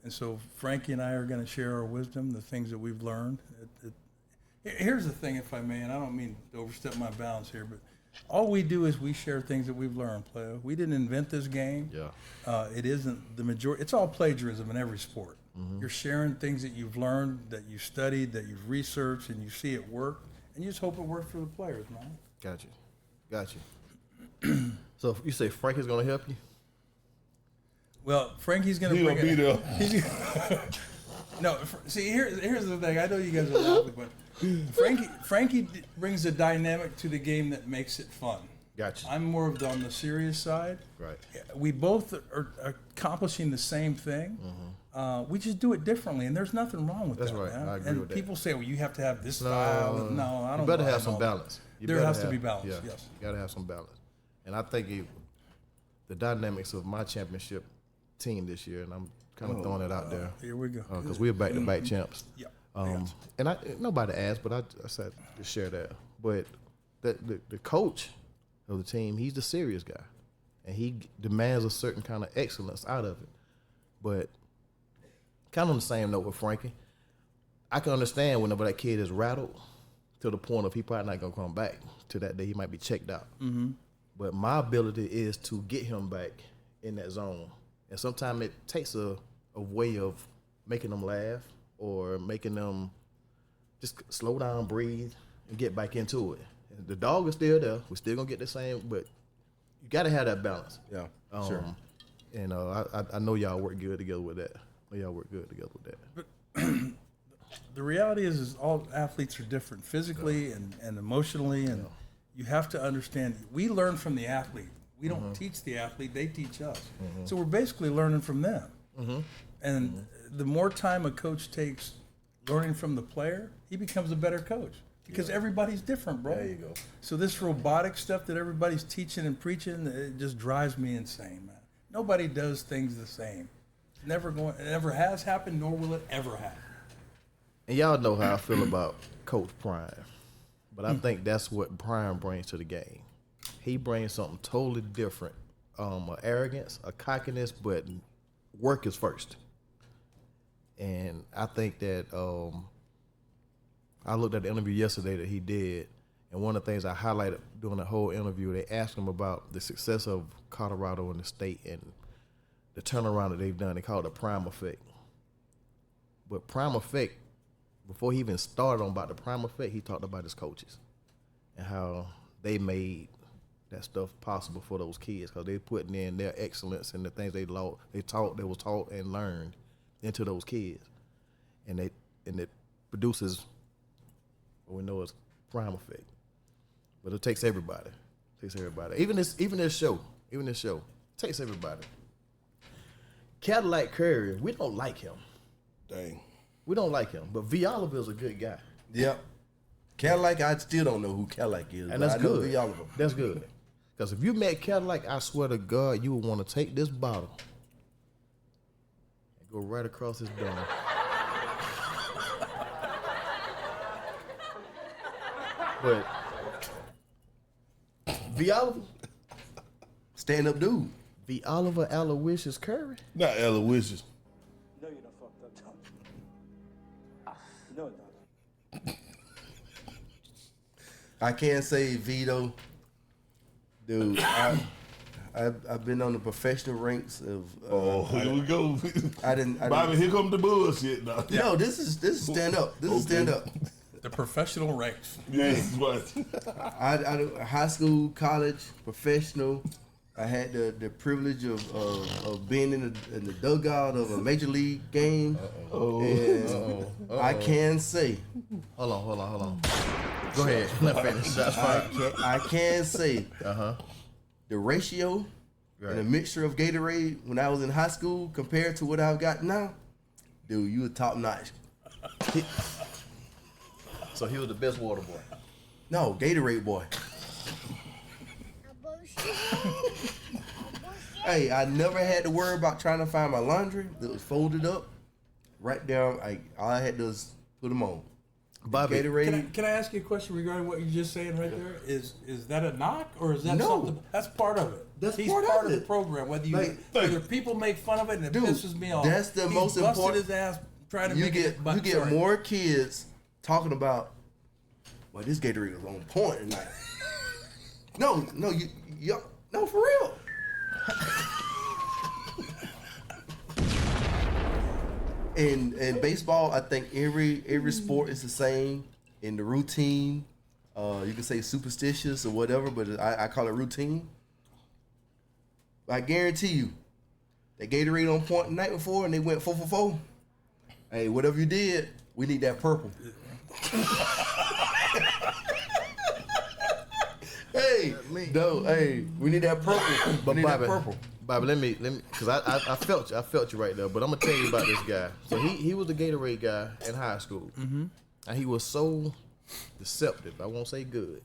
And so Frankie and I are going to share our wisdom, the things that we've learned. Here's the thing, if I may, and I don't mean to overstep my bounds here, but all we do is we share things that we've learned, player. We didn't invent this game. Yeah. It isn't the majority. It's all plagiarism in every sport. You're sharing things that you've learned, that you've studied, that you've researched, and you see it work, and you just hope it works for the players, man. Got you. So you say Frankie's gonna help you? Well, Frankie's going to He'll bring be it. there. No, see, here's the thing. I know you guys are laughing, but Frankie brings a dynamic to the game that makes it fun. Gotcha. I'm more of on the serious side. Right. We both are accomplishing the same thing. We just do it differently, and there's nothing wrong with That's that. right. Man. I agree and with that. people say, "Well, you have to have this style." No, I don't. You better buy have some all that. balance. There has to be balance. Yeah, Yes. you gotta have some balance. And I think the dynamics of my championship team this year, and I'm kind of throwing it out there Here we go. because we're back-to-back champs. Yeah. And nobody asked, but I said to share that. But the coach of the team, he's the serious guy, and he demands a certain kind of excellence out of it. But kind of on the same note with Frankie, I can understand whenever that kid is rattled to the point of he probably not gonna come back to that day. He might be checked out. But my ability is to get him back in that zone, and sometimes it takes a way of making them laugh or making them just slow down, breathe, and get back into it. And the dog is still there. We're still gonna get the same, but you got to have that balance. Yeah, sure. And I know y'all work good together with that. The reality is all athletes are different physically and emotionally, and you have to understand. We learn from the athlete. We don't teach the athlete; they teach us. So we're basically learning from them. And the more time a coach takes learning from the player, he becomes a better coach because everybody's different, bro. There you go. So this robotic stuff that everybody's teaching and preaching, it just drives me insane, man. Nobody does things the same. It never has happened, nor will it ever happen. And y'all know how I feel about Coach Prime, but I think that's what Prime brings to the game. He brings something totally different, a arrogance, a cockiness, but work is first. And I think that I looked at the interview yesterday that he did, and one of the things I highlighted during the whole interview, they asked him about the success of Colorado in the state and the turnaround that they've done. They call it the Prime Effect. But Prime Effect, before he even started on about the Prime Effect, he talked about his coaches and how they made that stuff possible for those kids because they putting in their excellence and the things they was taught and learned into those kids, and it produces what we know as Prime Effect. But it takes everybody. Even this show takes everybody. Cadillac Curry, we don't like him. Dang. We don't like him, but V. Oliver's a good guy. Yep. Cadillac, I still don't know who Cadillac is. And that's I know good. V. Oliver. That's good. Because if you met Cadillac, I swear to God, you would want to take this bottle and go right across his dome. But V. Oliver, Stand up dude. V. Oliver Aloysius Curry. Not Aloysius. No, you're not fucked up, Tom. No, not. I can't say Vito. Dude, I've been on the professional ranks of. Here we go. Bobby, here come the bullshit now. No, this is stand up. This is stand up. The professional ranks. Yes, what? I high school, college, professional. I had the privilege of being in the dugout of a major league game. I can say. Hold on. Go ahead. Let finish. That's fine. I can say. The ratio and the mixture of Gatorade when I was in high school compared to what I've got now, dude, you were top notch. So he was the best water boy. No, Gatorade boy. Hey, I never had to worry about trying to find my laundry that was folded up right down. All I had to do was put them on. Bobby, Gatorade. Can I ask you a question regarding what you're just saying right there? Is that a knock or is that No. something? That's part of it. That's He's part part of of the it. program. Whether people make fun of it and it Dude, pisses me off. that's the He's most busted important- his ass trying to You make get it. But, you get sorry. more kids talking about, well, this Gatorade is on point tonight. no, for real. And baseball, I think every sport is the same in the routine. You can say superstitious or whatever, but I call it routine. I guarantee you, they Gatorade on point the night before and they went 4 for 4. Hey, whatever you did, we need that purple. Hey, we need that purple. We But need Bobby, that purple. Bobby, let me, cause I felt you right there. But I'm gonna tell you about this guy. So he was the Gatorade guy in high school, and he was so deceptive. I won't say good,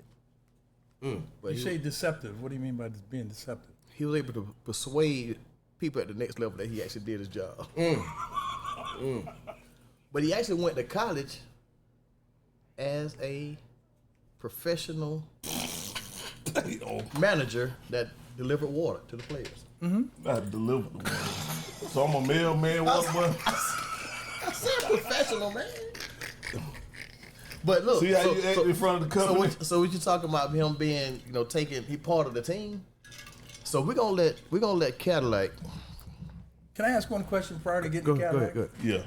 but You say deceptive. What do you mean by being deceptive? he was able to persuade people at the next level that he actually did his job. But he actually went to college as a professional manager that delivered water to the players. Not delivered the water. So I'm a mailman, water boy. I said professional, man. But look, See how you act in front of the company? So what you talking about him being, he part of the team? So we're gonna let Cadillac. Can I ask one question prior to getting to Cadillac? Go ahead. Yeah.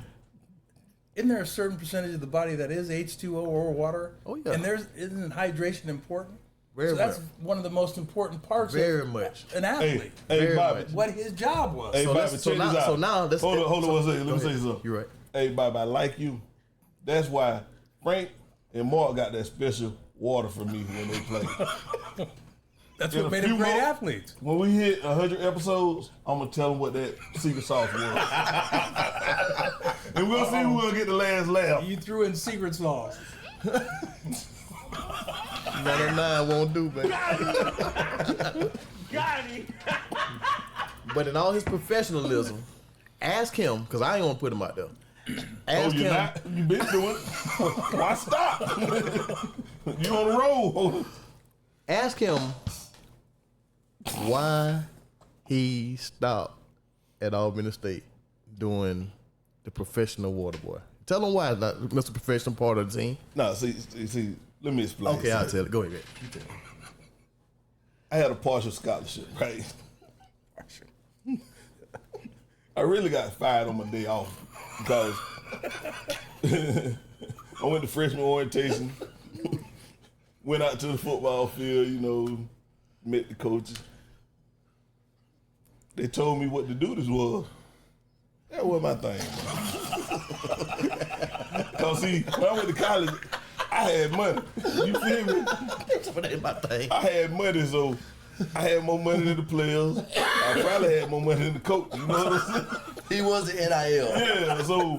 Isn't there a certain percentage of the body that is H2O or water? Oh, yeah. And isn't hydration important? Very so that's much. one of the most important parts Very of much. an athlete. Hey, Very Bobby. much. What his job was. Hey, So Bobby, let's- check so this now- out. so now let's- hold on one second. Let Go me say ahead. something. You're right. Hey, Bobby, I like you. That's why Frank and Mark got that special water for me when they play. That's In what a made them few great more- athletes. When we hit 100 episodes, I'm gonna tell them what that secret sauce was, and we'll see who's gonna get the last laugh. You threw in secret sauce. 99 won't do, baby. Got him. But in all his professionalism, ask him, because I ain't gonna put him out there. Oh, Ask you're him. not? You been doing it? Why stop? You on the road? Ask him why he stopped at Albany State doing the professional water boy. Tell him why it's not Mr. Professional part of the team. No, see. Let me explain. Okay, I'll something. tell it. Go ahead. You tell it. I had a partial scholarship, right? I really got fired on my day off because I went to freshman orientation, went out to the football field, met the coaches. They told me what to do this was. That was my thing. Cause see, when I went to college, I had money. You feel me? That ain't my thing. I had money, so I had more money than the players. I probably had more money than the coach. You know what I'm saying? He was an NIL. Yeah, so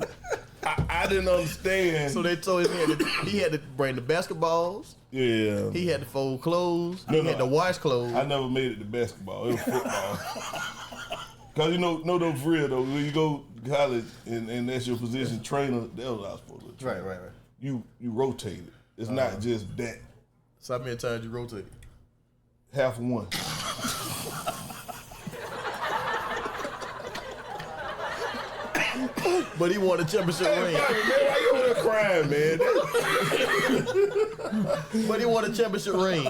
I didn't understand. So they told him he had to bring the basketballs. Yeah. He had to fold clothes. No, he had to wash clothes. I never made it to basketball. It was football. Cause no, for real though, when you go to college and that's your position, trainer, that was what I was supposed to do. Right. You rotate it. It's not just that. So how many times you rotate? Half of one. But he won the championship ring. Man, why you over there crying, man? But he won the championship ring.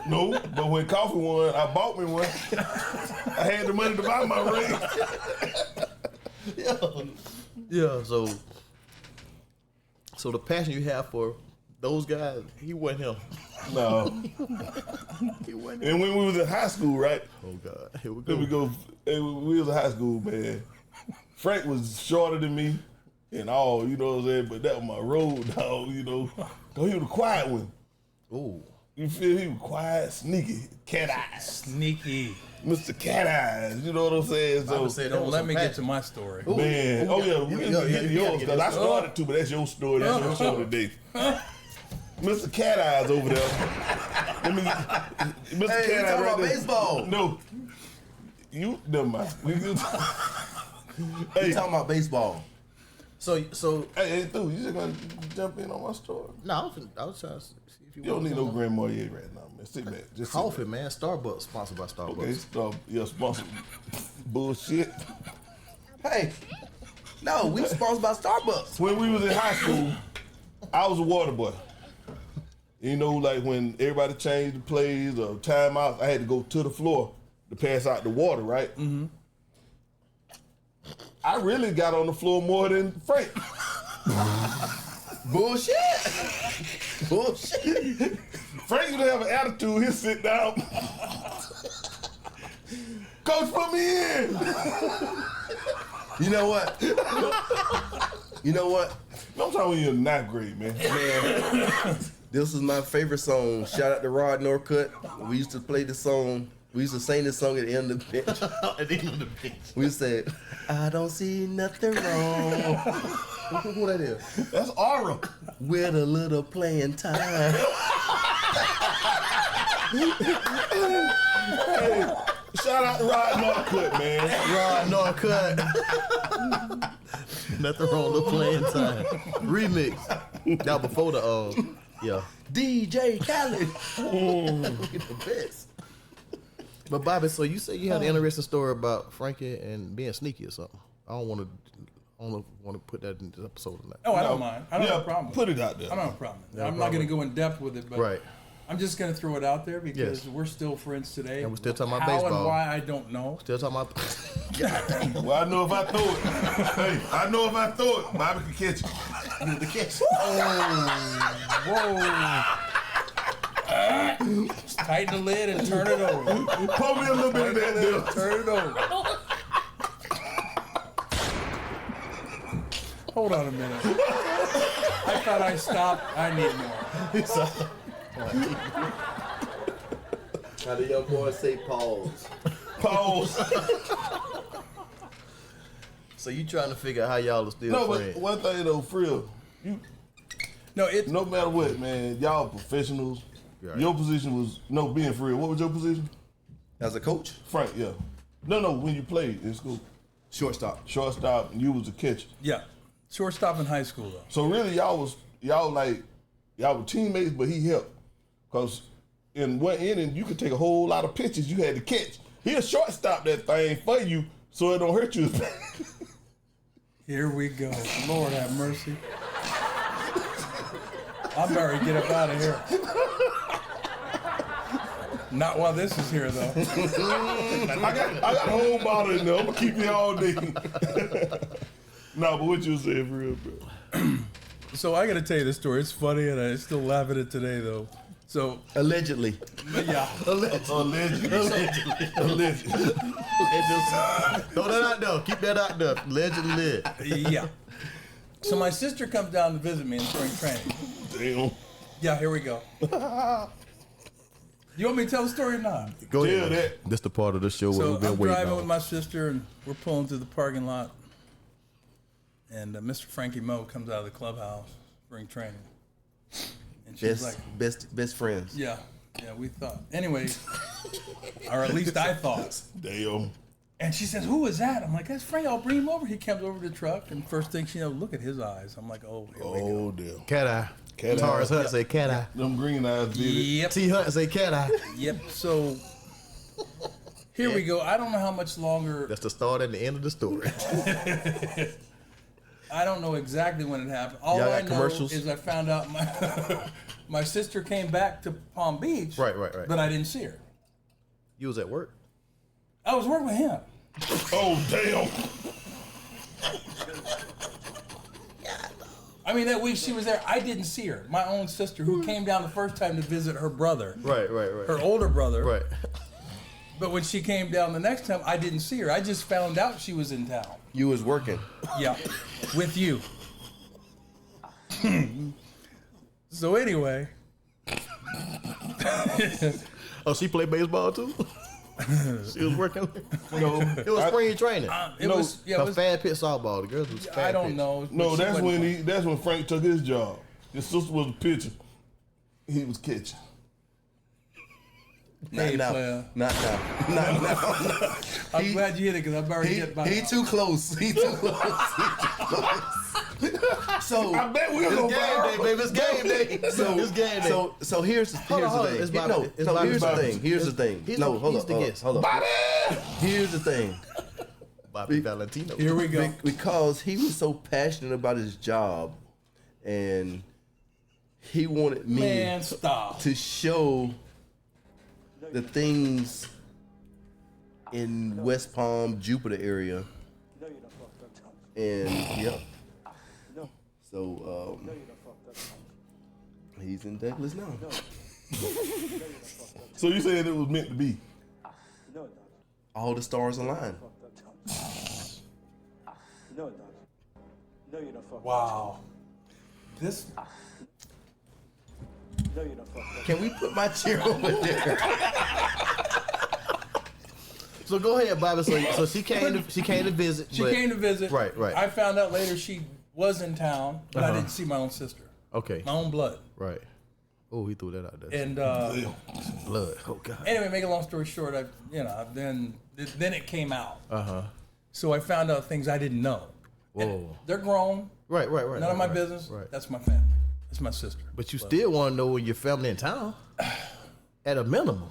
No, but when Coffee won, I bought me one. I had the money to buy my ring. Yeah. So the passion you have for those guys, he wasn't him. No. He wasn't him. And when we was in high school, right? Oh God, here we Then we go. go. And we was in high school, man. Frank was shorter than me and all, you know what I'm saying? But that was my road dog, Cause he was the quiet one. Ooh. You feel he was quiet, sneaky, cat eyes. Sneaky. Mr. Cat Eyes, you know what I'm saying? I would So, say that Don't was let some me get passion. to my story. man, Ooh, oh yeah, you we gotta can get get this. yours, cause I started to, but that's your story, that's your show today. Mr. Cat Eyes over there. Mr. Hey, we Cat Eyes talking right about there. baseball. No. You, never mind. We talking about baseball. So Hey, dude, you just gonna jump in on my story? no, I was trying to see if You don't need no Grand Marnier right now, man. Sit back. Just sit coffee, back. man. Starbucks, sponsored by Starbucks. Okay, stop. You're sponsored. Bullshit. Hey, no, we sponsored by Starbucks. When we was in high school, I was a water boy. You know, like when everybody changed the plays or timeouts, I had to go to the floor to pass out the water, right? Mm-hmm. I really got on the floor more than Frank. Bullshit. Bullshit. Frank used to have an attitude. He'd sit down. Coach, put me in. You know what? You know what? I'm talking when you're in ninth grade, man. Man, this is my favorite song. Shout out to Rod Norcutt. We used to play this song. We used to sing this song at the end of the bench. At the end of the bench. We said, I don't see nothing wrong Who that is? That's Aura. with a little playing time. Shout out to Rod Norcutt, man. Rod Norcutt. Nothing wrong with playing time. Remix. That was before the yeah. DJ Khaled. The best. But Bobby, so you say you had an interesting story about Frankie and being sneaky or something. I don't want to put that in this episode tonight. Oh, I don't mind. I don't have a problem with Put it. it out there. I don't have a problem. I'm not going to go in depth with it, but Right. I'm just going to throw it out there because Yes. we're still friends today. And we're still talking about How baseball. and why, I don't know. Still talking about Well, I know if I throw it. Hey, I know if I throw it, Bobby can catch it. the catch. Whoa. Tighten the lid and turn it over. Pour me a little bit of that deal. Turn it over. Hold on a minute. I thought I stopped. I need more. How do your boys say pause? Pause. So you trying to figure out how y'all are still No, but friends? one thing though, for real, you No, it. no matter what, man, y'all professionals. Right. Your position was being for real. What was your position? As a coach? Frank, yeah. No, when you played in school, Shortstop. shortstop, and you was a catcher. Yeah, shortstop in high school though. So really, y'all were teammates, but he helped, cause in one inning you could take a whole lot of pitches you had to catch. He'll shortstop that thing for you, so it don't hurt you as bad. Here we go. Lord have mercy. I'm ready to get up out of here. Not while this is here, though. I got a whole bottle in there. I'm gonna keep you all day. No, but what you saying for real, bro? So I got to tell you this story. It's funny, and I still laugh at it today, though. So Allegedly. yeah, Allegedly. Throw that out there. Keep that out there. Allegedly. yeah. So my sister comes down to visit me in spring training. Damn. Yeah, here we go. You want me to tell the story or not? Go Tell ahead. that. This the part of the show where So we've been I'm waiting driving on. with my sister, and we're pulling through the parking lot. And Mr. Frankie Moe comes out of the clubhouse, spring training. And she's like, Best friends. yeah, we thought. Anyway, or at least I thought. Damn. And she says, who is that? I'm like, that's Frank. I'll bring him over. He comes over to the truck, and first thing she knows, look at his eyes. I'm like, oh, here we go. Oh, damn. Cat eye. Cat eye. Taurus Hunt say cat eye. Them green eyes did it. Yep. T Hunt say cat eye. Yep. So here we go. I don't know how much longer. That's the start and the end of the story. I don't know exactly when it happened. All Y'all I got know commercials? is I found out my sister came back to Palm Beach. Right. But I didn't see her. You was at work. I was working with him. Oh, damn. I mean, that week she was there. I didn't see her. My own sister, who came down the first time to visit her brother, Right. her older brother. Right. But when she came down the next time, I didn't see her. I just found out she was in town. You was working. Yeah, with you. So anyway, Oh, she played baseball too? She was working. No, It was spring training. it No, was. Yeah, Her it was. fan pitch softball. The girls was fan I don't pitch. know. no, but she that's wasn't when playing. that's when Frank took his job. His sister was a pitcher. He was catching. Hey, Not player. now. Not now. I'm glad you hit it because I've already hit by He now. too close. He too close. So I bet we're gonna Game day, baby. It's game day. So It's game day. So here's the Hold on, thing. it's Bobby. No, It's no, Bobby. here's the Bobby. thing. Here's the thing. He's No, the- hold he's up, the hold up, guest. hold up. Bobby! Here's the thing. Bobby Valentino. Here we go. Because he was so passionate about his job, and he wanted me Man, stop. to show the things in West Palm, Jupiter area, No, you done fucked up, Tom. and yeah. No, So no, you done fucked up, Tom. he's in Douglas now. No, you done fucked up. So you saying it was meant to be? No, Dog. All the stars aligned. Fucked up, Tom. No, Dog. No, you done fucked up. Wow. This. No, you done fucked up. Can we put my chair over there? So go ahead, Bobby. So she came to visit. She but- came to visit. Right, right. I found out later she was in town, but I didn't see my own sister, Okay. my own blood. Right. Oh, he threw that out there. And Blood. Oh God. anyway, make a long story short, then it came out. Uh-huh. So I found out things I didn't know. And Whoa. they're grown. Right. None of my right, business. Right. That's my family. That's my sister. But you still want to know your family in town, at a minimum.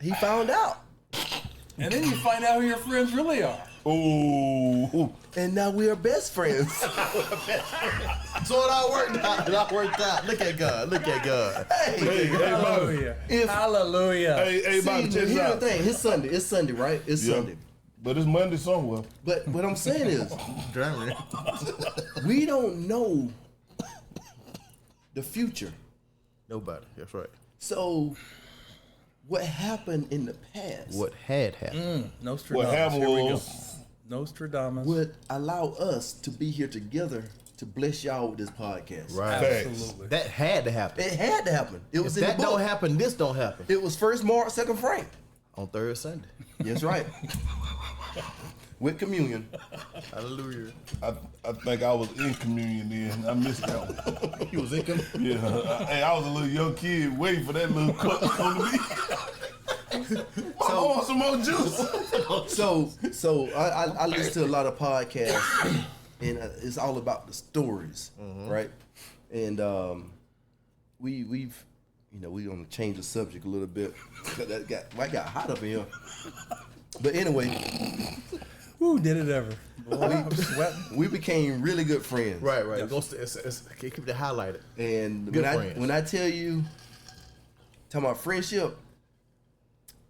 He found out. And then you find out who your friends really are. Ooh. And now we are best friends. So it all worked out. It all worked out. Look at God. Look at God. Hey, Bobby. Hallelujah. Hallelujah. Hey, Bobby, check Here's this the out. thing. It's Sunday, right? It's Yeah. Sunday. But it's Monday somewhere. But what I'm saying is, Driving. we don't know the future. Nobody. That's right. So, what happened in the past What had happened? Nostradamus. What happened Here we go. was, Nostradamus. would allow us to be here together to bless y'all with this podcast. Right. Absolutely. That had to happen. It had to happen. It was If in that the book. don't happen, this don't happen. It was first Mark, second Frank. On third Sunday. That's right. With communion. Hallelujah. I think I was in communion then. I missed that one. He was in communion. Yeah. Hey, I was a little young kid waiting for that little cup to come to me. I want some more juice. So I listen to a lot of podcasts, and it's all about the stories, right? And we've we gonna change the subject a little bit. I got hot up in here. But anyway, Who did it ever? Boy, I'm sweating. we became really good friends. Right. Keep it highlighted. And Good friends. when I tell you, talking about friendship,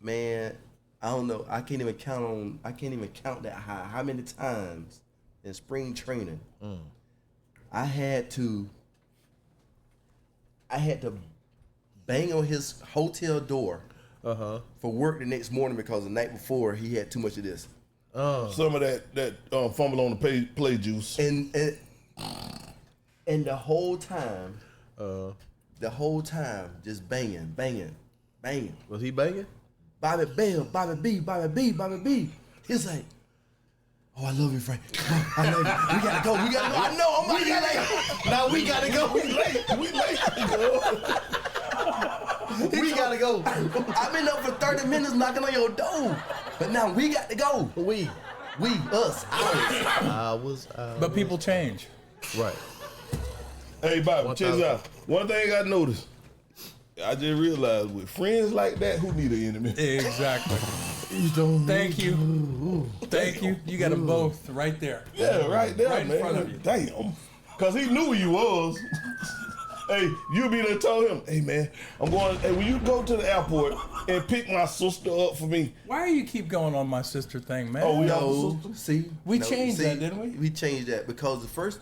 man, I don't know. I can't even count that high. How many times in spring training I had to bang on his hotel door for work the next morning because the night before he had too much of this. Some of that fumble on the play juice. And the whole time, just banging. Was he banging? Bobby Bell, Bobby B, Bobby B, Bobby B. He's like, oh, I love you, Frank. Oh, I love you. We gotta go. I know. I'm like, now we gotta go. We gotta go. I've been up for 30 minutes knocking on your door, but now we got to go. Us, ours. But people change. Right. Hey, Bobby, check this 1,000. out. One thing I noticed, I just realized with friends like that, who need an enemy? Exactly. Thank you. Thank you. You got them both right there. Yeah, right there, Right in man. front of you. Damn. Because he knew who you was. Hey, you be there told him, hey, man, will you go to the airport and pick my sister up for me? Why do you keep going on my sister thing, man? Oh, we have a No, sister? see, We changed that, didn't we? We changed that because the first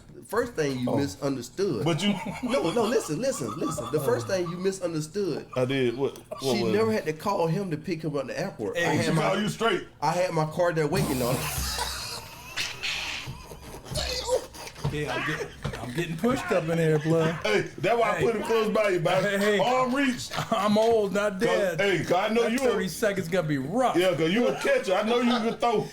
thing you misunderstood. But you, no, listen. The first thing you misunderstood. I did, what She was never it? had to call him to pick him up at the airport. Hey, She call you straight. I had my car there waiting on her. Yeah, I'm getting pushed up in here, blood. Hey, that's why I put him close by you, Bobby. Hey. Arm reach. I'm old, not dead. Hey, 'cause I know That you 30 seconds gonna be rough. Yeah, because you a catcher. I know you can throw.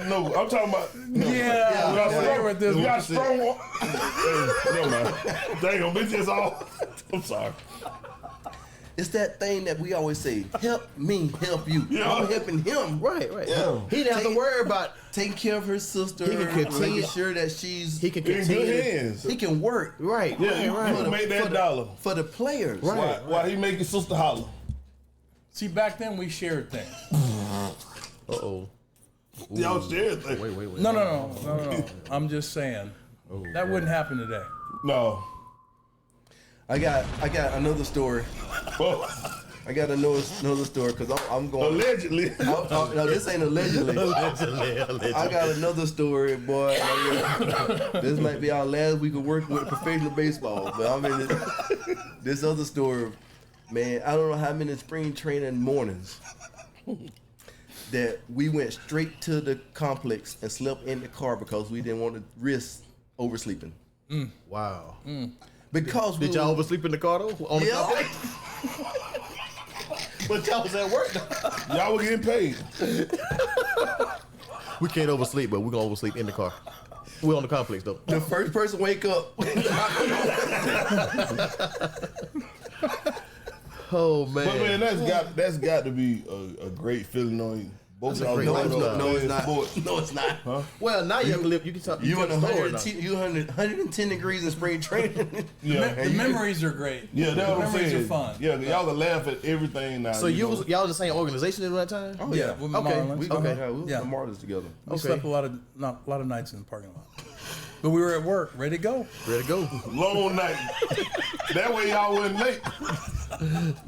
No, I'm talking about. No. Yeah, You got I'm here with this you one. got strong. Hey, never mind. Damn, bitch, it's all. I'm sorry. it's that thing that we always say, help me help you. Yeah. I'm helping him. Right. Yeah. He didn't have to worry about. Taking care of her sister, He can continue- making sure that she's He can In good continue. hands. he can work Right. Yeah, Right. you Right. can make that dollar. for the players. Right. Why he make your sister holler? See, back then we shared things. Uh-oh. Y'all share things. Wait. No. I'm just saying that wouldn't happen today. No. I got another story. Well, I got another story because I'm going. allegedly. No, this ain't allegedly. I got another story, boy. This might be our last week of working with professional baseball, but I mean, this other story, man. I don't know how many spring training mornings that we went straight to the complex and slept in the car because we didn't want to risk oversleeping. Wow. Because Did we y'all were- oversleep in the car though? On the Yeah. complex? But y'all was at work though. Y'all were getting paid. We can't oversleep, but we're gonna oversleep in the car. We're on the complex though. The first person wake up. Oh But man, that's got to be a great feeling on you. Both That's a y'all great know lifestyle. No, it's not. sports. No, it's not. Well, now you can live. You can talk. You can in tell the story 110 degrees in spring training. Yeah. The memories are great. Yeah, the that's what I'm memories saying. are fun. Yeah, y'all can laugh at everything now. now. So you know. y'all the same organization at that time? Oh Yeah, yeah. with Okay. Marlins. We Okay. we was Yeah. the Marlins together. We Okay. slept a lot of nights in the parking lot. But we were at work, ready to go. Ready to go. Long night. That way y'all wasn't late.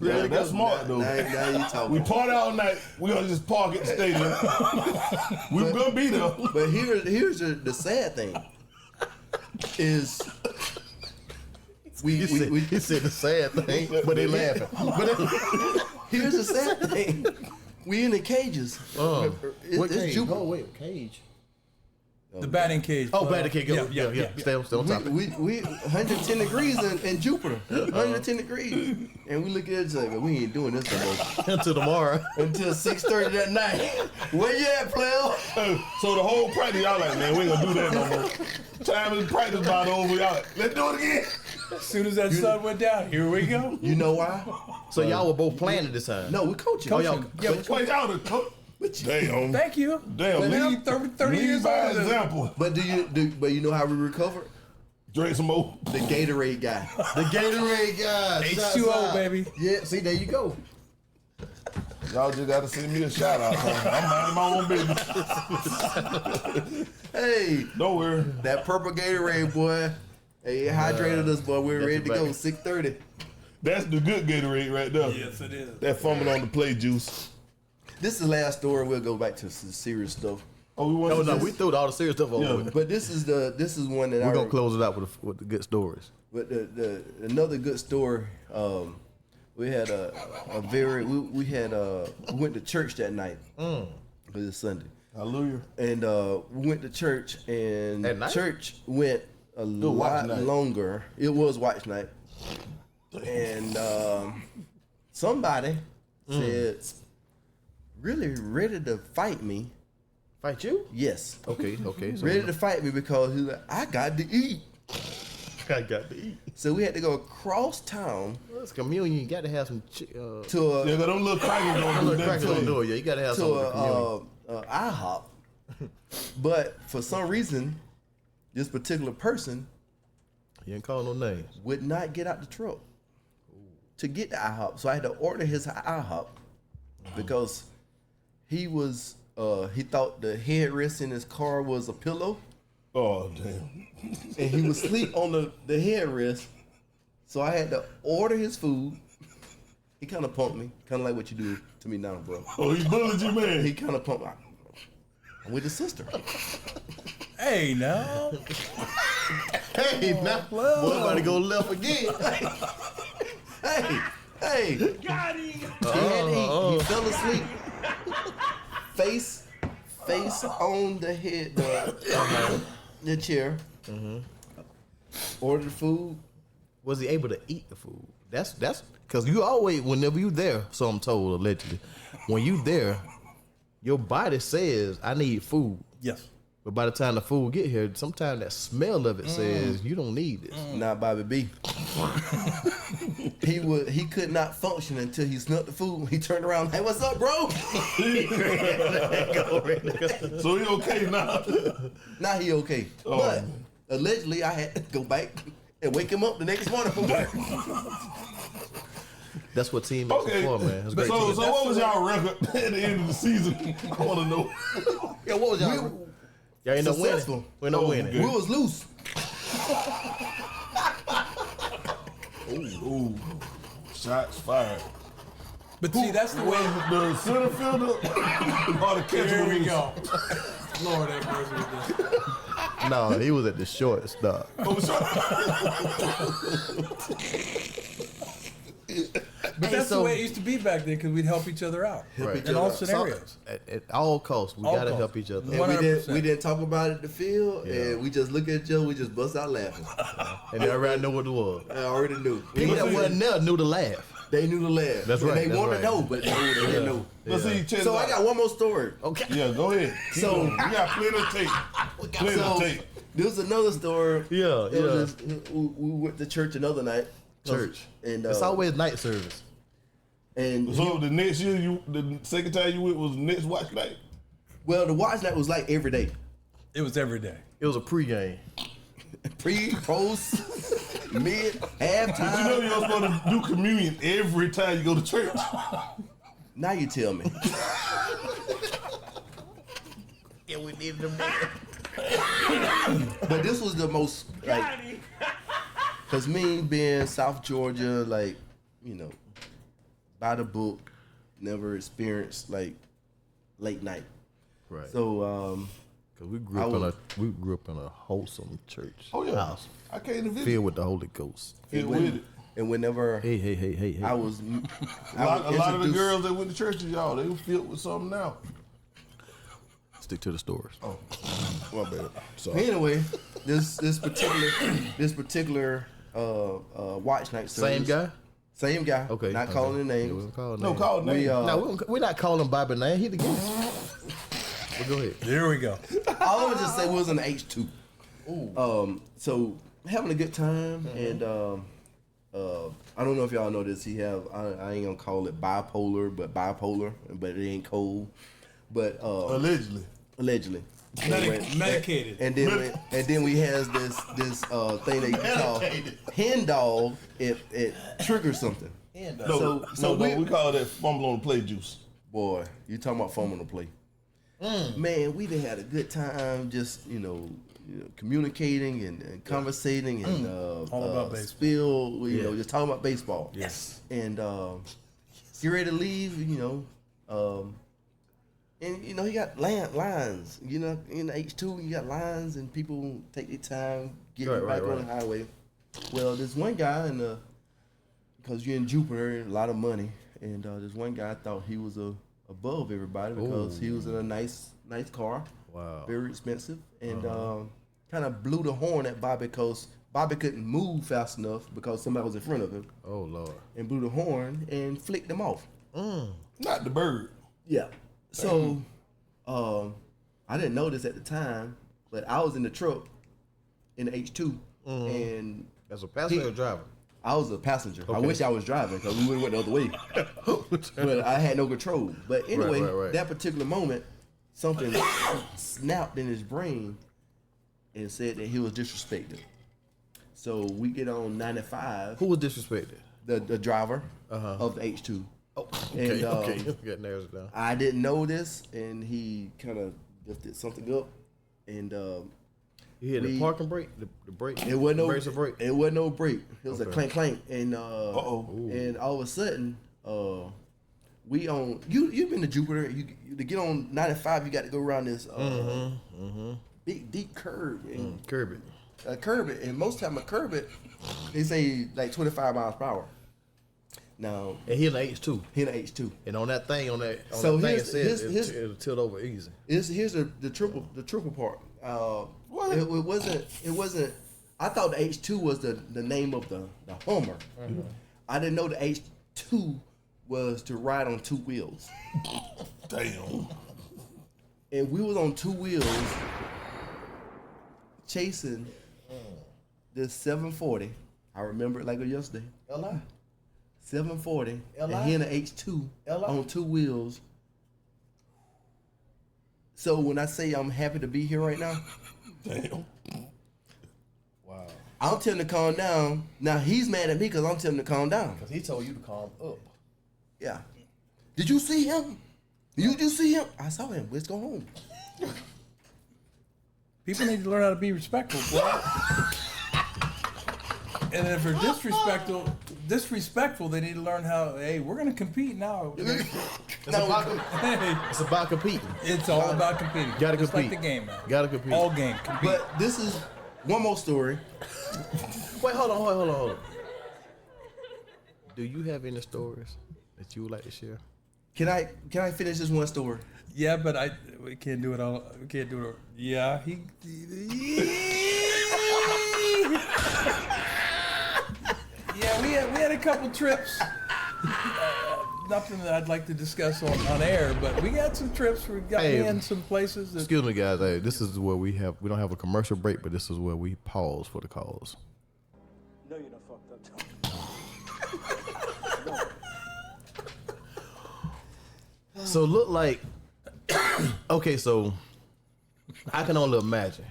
Yeah, that's smart though. Now you talking. We party all night. We gonna just park at the stadium. We gonna be there. But here's the sad thing is He said the sad thing, but they laughing. here's the sad thing. We in the cages. What It's cage? Jupiter. Oh wait, cage. The batting cage. Oh, batting cage. Yeah. Stay on topic. We 110 degrees in Jupiter. 110 degrees. And we look at each other, we ain't doing this no more. Until tomorrow. Until 6:30 that night. Where you at, player? So the whole practice, y'all like, man, we ain't gonna do that no more. Time is practice about over, y'all like, let's do it again. As soon as that sun went down, here we go. You know why? So y'all were both playing at this time. No, we coaching. Oh, y'all. Wait, y'all the coach. Damn. Thank you. Damn, But lead- I'm 30 lead years by older than- example. But you know how we recovered? Drink some more. The Gatorade guy. The Gatorade guy. H2O, baby. Yeah, see, there you go. Y'all just gotta send me a shout out. I'm minding my own business. Hey, Don't worry. that purple Gatorade, boy. Hey, it hydrated us, boy. We're That's ready to it go. back. 6:30. That's the good Gatorade right there. Yes, it is. That fumble on the play juice. This is the last story. We'll go back to some serious stuff. Oh, we want No, to we threw all the serious stuff over Yeah. with. But this is one that We're gonna close it out with the good stories. But the another good story. We had we went to church that night. It was Sunday, Hallelujah. and we went to church, and At night? church went a watch lot night. longer. It was watch night, and somebody said, "Really ready to fight me?" Fight you? Yes, Okay. So ready to fight me because he's like, "I got to eat." I got to eat. So we had to go across town Well, it's communion. You got to have some. to Yeah, 'cause them little crackers don't do Crackers nothing don't to do you. it. Yeah, you got to have to some for communion. IHOP, but for some reason, this particular person You ain't call no names. would not get out the truck to get the IHOP. So I had to order his IHOP because he was he thought the headrest in his car was a pillow, Oh, damn. and he would sleep on the headrest. So I had to order his food. He kind of pumped me, kind of like what you do to me now, bro. Oh, he bullied you, man. He kind of pumped me. I'm with his sister. Hey, now. Hey, now, boy, about to go left again. Hey, Got him! he had to eat. He fell asleep. Face on the head, the chair. Ordered food. Was he able to eat the food? That's because you always, whenever you there, so I'm told allegedly, when you there, your body says, "I need food." Yes. But by the time the food get here, sometimes that smell of it says you don't need this. Not Bobby B. he could not function until he snuck the food. He turned around, hey, what's up, bro? So he okay now? Now he okay. Oh. But allegedly, I had to go back and wake him up the next morning for work. That's what teammates are for, man. That's great. So what was y'all record at the end of the season? I want to know. Yeah, what was y'all? Y'all ain't no Successful. winning. We no winning. We was loose. Ooh, shots fired. But see, that's the way. The center fielder or the catcher? Here we was- go. Lord have mercy with this. No, he was at the shortstop. Oh, sorry. But that's the way it used to be back then, because we'd help each other out Right. in all scenarios. At all costs, we All gotta costs. help each other. And 100%. we didn't talk about it at the field, and we just look at each other, we just bust out laughing. And everybody knew what it was. I already knew. People that wasn't there knew to laugh. They knew to laugh. That's And right, They that's wanted right. to know, but they didn't know. Let's see, check So it I out. got one more story. Okay. Yeah, go ahead. Keep So- going. We got plenty of tape. Plenty of So tape. there was another story. Yeah, It yeah. was this- we went to church another night. Church. And It's always night service. and So the next year, the second time you went was the next watch night. well, the watch night was like every day. It was every day. It was a pregame. Pre, post, mid, But you know halftime. you're supposed to do communion every time you go to church. Now you tell me. Yeah, we needed them there. But this was the most like, cause me being South Georgia, like, you know, by the book, never experienced like late night. Right. So Cause we grew I up in was- we grew up in a wholesome church. Oh yeah, House I can't even visit. filled with the Holy Ghost. Feel with it. and whenever Hey, hey, hey, hey, hey. I was, A lot of the introduced- girls that went to church with y'all, they were filled with something now. Stick to the stories. Oh, my bad. Sorry. Anyway, this particular watch night service. Same guy? Same guy. Okay. Not okay. calling the Yeah, names. we don't call No, names. call it name. No, we're not calling Bobby name. He the guest. But go ahead. Here we go. All I would just say was an H2. So having a good time, and I don't know if y'all know this. He have I ain't gonna call it bipolar, but it ain't cold. But Allegedly. allegedly. Medicated. And then we has this thing that you call hen dog. It triggers something. No, we call that fumble on the play juice. Boy, you talking about fun on the play. Man, we done had a good time just, communicating and conversating and All about baseball. spill, just talking about baseball. Yes. And get ready to leave, and he got lines, in H2 you got lines and people take their time getting back on the highway. Well, there's one guy because you're in Jupiter, a lot of money, and there's one guy thought he was above everybody because he was in a nice car. Wow. Very expensive, and kind of blew the horn at Bobby because Bobby couldn't move fast enough because somebody was in front of him, Oh Lord. and blew the horn and flicked him off. Not the bird. Yeah. So, I didn't know this at the time, but I was in the truck in the H2, and As a passenger or driver? I was a passenger. I wish I was driving because we would have went the other way. But I had no control. But anyway, right. that particular moment, something snapped in his brain and said that he was disrespected. So we get on 95, Who was disrespected? the driver of the H2. Oh, okay, And, okay. That narrows it down. I didn't know this, and he kind of lifted something up, and You hear the we- parking brake? The brake? it wasn't no Brakes or brake? It wasn't no break. It was a Okay. clank clank, and and all of a sudden, we on you've been to Jupiter. You to get on 95, you got to go around this big deep curve and Curb it. curve it, and most time a curve it, they say like 25 miles per hour. Now And he in the H2. he in the H2. And on that thing, So that thing, it here's- says here's- it'll tilt over easy. Here's the triple part. It wasn't. I thought the H2 was the name of the Hummer. I didn't know the H2 was to ride on two wheels. Damn. And we was on two wheels chasing this 740. I remember it like it was yesterday. LI. 740, and LI? he in an H2 LI? on 2 wheels. So when I say I'm happy to be here right now, Damn. Wow. I'm telling him to calm down. Now he's mad at me because I'm telling him to calm down. Because he told you to calm up. Yeah. Did you see him? Did you see him? I saw him. Let's go home. People need to learn how to be respectful, boy. And if they're disrespectful, they need to learn how. Hey, we're gonna compete now. Hey, It's about competing. it's all about competing. Gotta Just like compete. the game, man. Gotta compete. All game compete. But this is one more story. Wait, hold on. Do you have any stories that you would like to share? Can I finish this one story? Yeah, but we can't do it all. We can't do it. All, yeah, yeah, we had a couple trips. Nothing that I'd like to discuss on air, but we got some trips. We got in some places. That, Excuse me, guys. Hey, this is where we don't have a commercial break, but this is where we pause for the calls. No, you're not fucked up, Tom. So look like, okay, so I can only imagine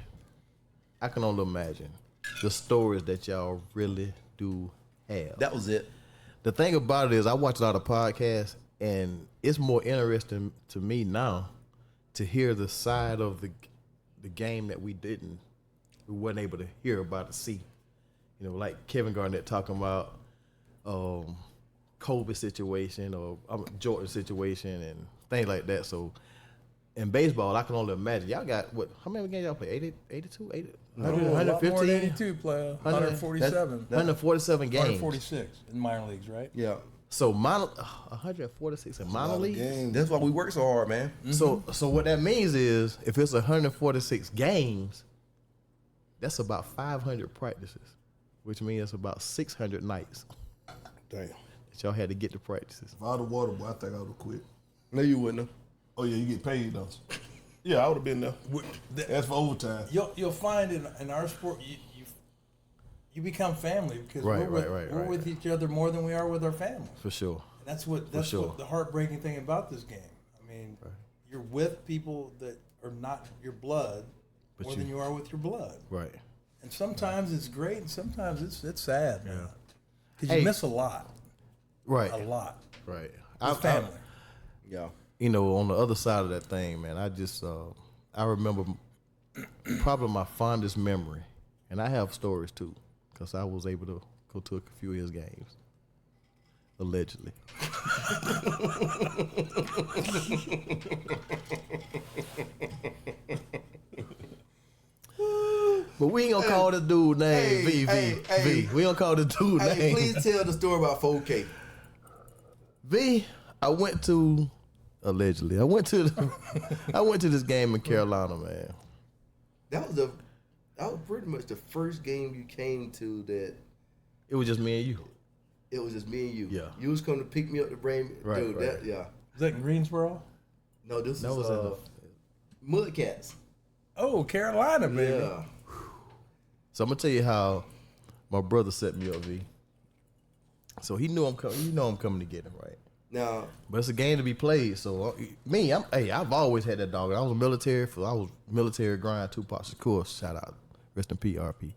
the stories that y'all really do have. That was it. The thing about it is I watch a lot of podcasts, and it's more interesting to me now to hear the side of the game that we weren't able to hear about or see. You know, like Kevin Garnett talking about Kobe situation or Jordan situation and things like that. So in baseball, I can only imagine. Y'all got how many games y'all play? 82? 115? 115? 82 player, 147. 147 games. 146 in minor leagues, right? Yeah. So 146 in minor league. That's why we work so hard, man. So what that means is if it's 146 games, that's about 500 practices, which means it's about 600 nights Damn. that y'all had to get to practices. If I was a water boy, I think I would have quit. No, you wouldn't have. Oh yeah, you get paid though. Yeah, I would have been there. That's for overtime. You'll find in our sport you become family because we're with each other more than we are with our families. For sure. And that's what the heartbreaking thing about this game. I mean, you're with people that are not your blood more than you are with your blood. Right. And sometimes it's great, and sometimes it's sad, man. Because Hey. you miss a lot, Right. a lot. Right. With family. Yeah. You know, on the other side of that thing, man, I remember probably my fondest memory, and I have stories too, because I was able to go to a few of his games, allegedly. But we ain't gonna call this dude name V. We gonna call this dude Hey, name. please tell the story about 4K. V. I went to this game in Carolina, man. That was pretty much the first game you came to that It was just me and you. it was just me and you. Yeah. You was coming to pick me up to bring me. Right, Dude, right. Is that in Greensboro? No, this That was was Mudcats. Oh, Carolina, baby. Yeah. So I'm gonna tell you how my brother set me up, V. So he knew I'm coming. You know I'm coming to get him, right? Now, But it's a game to be played. So I've always had that dog. I was military grind. Tupac Shakur, shout out, rest in peace, RP,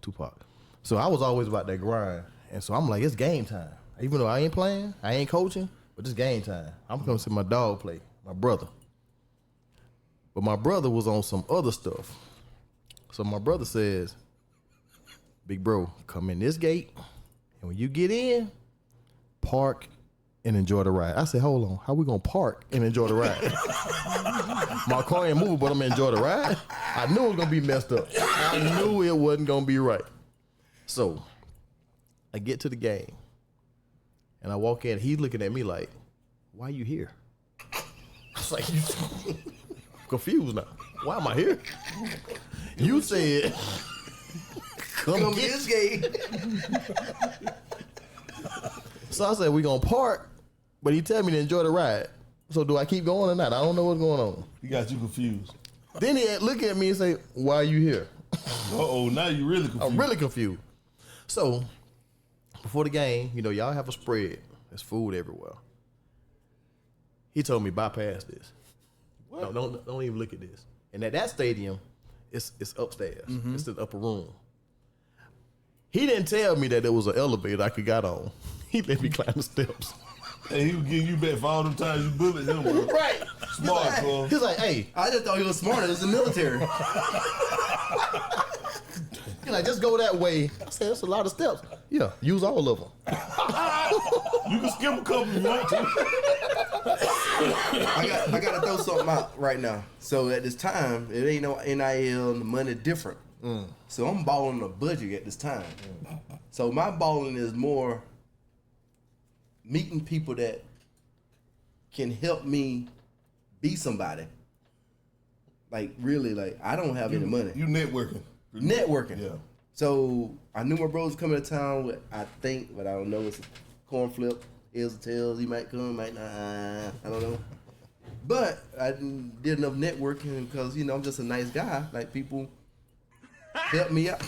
Tupac. So I was always about that grind, and so I'm like, it's game time. Even though I ain't playing, I ain't coaching, but it's game time. I'm gonna see my dog play, my brother. But my brother was on some other stuff. So my brother says, "Big bro, come in this gate, and when you get in, park and enjoy the ride." I said, "Hold on, how we gonna park and enjoy the ride?" My car ain't moving, but I'm gonna enjoy the ride. I knew it was gonna be messed up. I knew it wasn't gonna be right. So I get to the game, and I walk in. He's looking at me like, "Why you here?" I was like, confused now. Why am I here? You said, come get this game. So I said, we gonna park, but he tell me to enjoy the ride. So do I keep going or not? I don't know what's going on. He got you confused. Then he look at me and say, why are you here? Uh-oh, now you really confused. I'm really confused. So before the game, you know, y'all have a spread. There's food everywhere. He told me bypass this. No, don't even look at this. And at that stadium, it's upstairs. It's the upper room. He didn't tell me that there was an elevator I could get on. He let me climb the steps. Hey, he was getting you back for all them times you bullied him. Bro. Right. Smart, bro. He's like, hey. I just thought he was smart. It was the military. He's like, just go that way. I said, that's a lot of steps. Yeah, use all of them. You can skip a couple if you want to. I gotta throw something out right now. So at this time, it ain't no NIL and the money different. So I'm balling a budget at this time. So my balling is more meeting people that can help me be somebody. Like really, like I don't have any money. You networking. Networking. Yeah. So I knew my bro was coming to town with, I think, but I don't know, it's a corn flip, ears and tails. He might come, might not. I don't know. But I did enough networking because, you know, I'm just a nice guy. Like people help me out.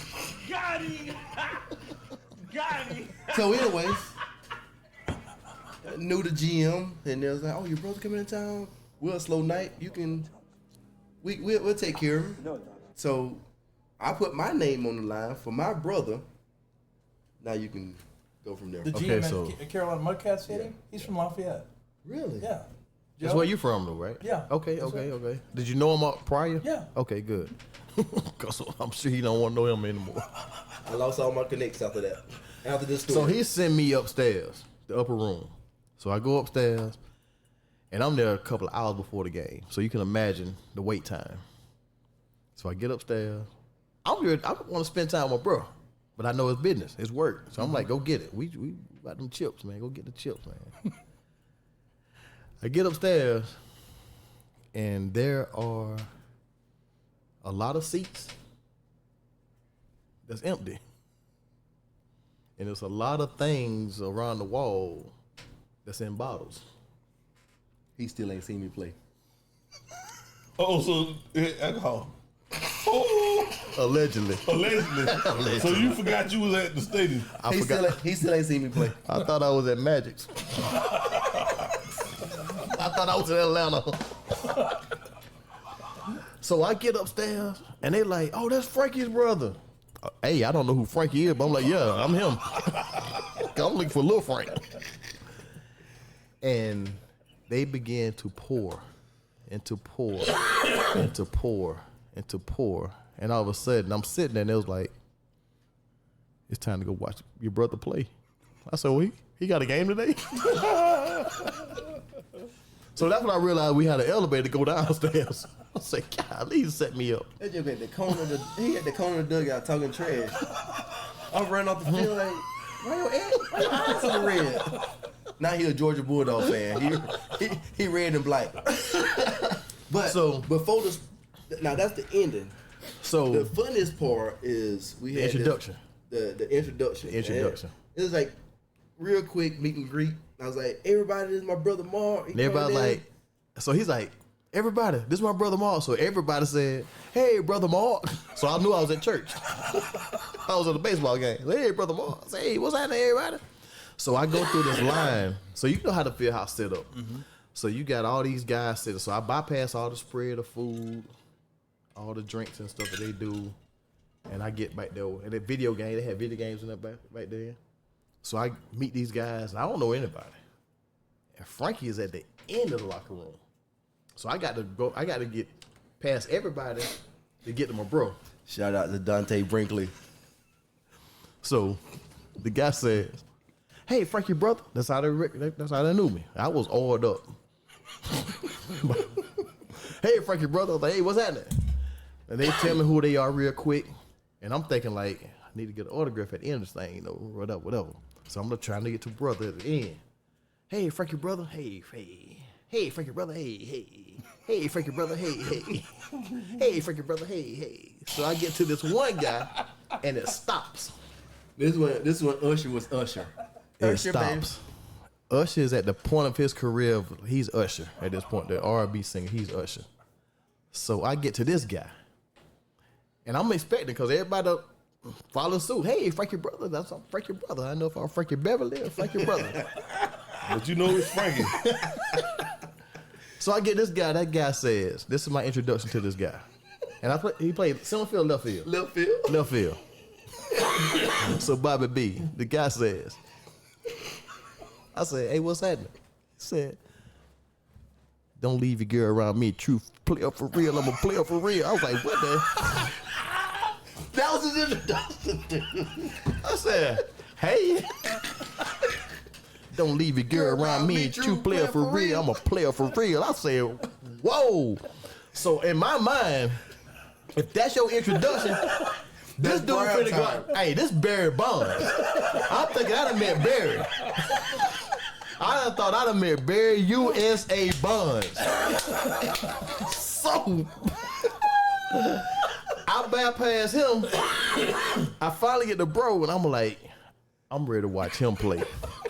Got him! Got him! So anyways, I knew the GM and they was like, oh, your brother coming to town? We're a slow night. You can, we'll take care of him. No, no. So I put my name on the line for my brother. Now you can go from there. The Okay, GM so- at Carolina Mudcat Stadium, he's from Lafayette. Really? Yeah. That's Joe? where you from, though, right? Yeah. Okay, That's okay, it. okay. Did you know him up prior? Yeah. Okay, good. Because I'm sure you don't want to know him anymore. I lost all my connects after that. After this story. So he sent me upstairs, the upper room. So I go upstairs, and I'm there a couple of hours before the game. So you can imagine the wait time. So I get upstairs. I want to spend time with my bro, but I know it's business, it's work. So I'm like, go get it. We got them chips, man. Go get the chips, man. I get upstairs, and there are a lot of seats that's empty. And there's a lot of things around the wall that's in bottles. He still ain't seen me play. Oh, so alcohol. Oh, Allegedly. allegedly. So you forgot you was at the stadium. I He forgot. still ain't seen me play. I thought I was at Magic's. I thought I was in Atlanta. So I get upstairs, and they like, oh, that's Frankie's brother. Hey, I don't know who Frankie is, but I'm like, yeah, I'm him. I'm looking for Lil Frank. And they began to pour, and to pour, and to pour, and to pour. And all of a sudden, I'm sitting there, and it was like, it's time to go watch your brother play. I said, well, he got a game today? So that's when I realized we had an elevator to go downstairs. I said, God, he set me up. That joke at the corner of the, he at the corner of the dugout talking trash. I'm running off the field like, why your eyes so red? Now he a Georgia Bulldog fan. He red and black. But So- before this, now that's the ending. So The funniest part is we had introduction. The introduction. The introduction. And it was like real quick meet and greet. I was like, everybody, this is my brother Mark. He And everybody's coming in. like, so he's like, everybody, this is my brother Mark. So everybody said, hey, brother Mark. So I knew I was at church. I was at a baseball game. Hey, brother Mark. I said, hey, what's happening, everybody? So I go through this line. So you know how the field house set up. So you got all these guys sitting. So I bypass all the spread of food, all the drinks and stuff that they do. And I get back there. And the video game, they had video games in that back there. So I meet these guys, and I don't know anybody. And Frankie is at the end of the locker room. So I got to get past everybody to get to my bro. Shout out to Dante Brinkley. So the guy says, hey, Frankie, brother. That's how they knew me. I was oiled up. Hey, Frankie, brother. I was like, hey, what's happening? And they tell me who they are real quick. And I'm thinking, like, I need to get an autograph at the end of this thing, you know, whatever. So I'm trying to get to brother at the end. Hey, Frankie, brother. Hey. Hey, Frankie, brother. Hey. Hey, Frankie, brother. Hey. Hey, Frankie, brother. Hey. So I get to this one guy, and it stops. This one Usher was Usher. It Usher, stops. Usher is at the point of his career. He's Usher at this point. The R&B singer, he's Usher. So I get to this guy, and I'm expecting because everybody follow suit. Hey, Frankie brother, that's Frankie brother. I know if I'm Frankie Beverly or Frankie brother. But you know it's Frankie. So I get this guy. That guy says, "This is my introduction to this guy." And he played center field, left field. Left field. Left field. So Bobby B, the guy says, I said, "Hey, what's happening?" He said, "Don't leave your girl around me. True player for real. I'm a player for real." I was like, "What the?" That was his introduction, dude. I said, "Hey, don't leave your girl around me. True player for real. I'm a player for real." I said, "Whoa." So in my mind, if that's your introduction, this dude finna go, hey, this Barry Bonds. I'm thinking I done met Barry. I done thought I done met Barry USA Bonds. So I bypass him. I finally get the bro, and I'm like, I'm ready to watch him play.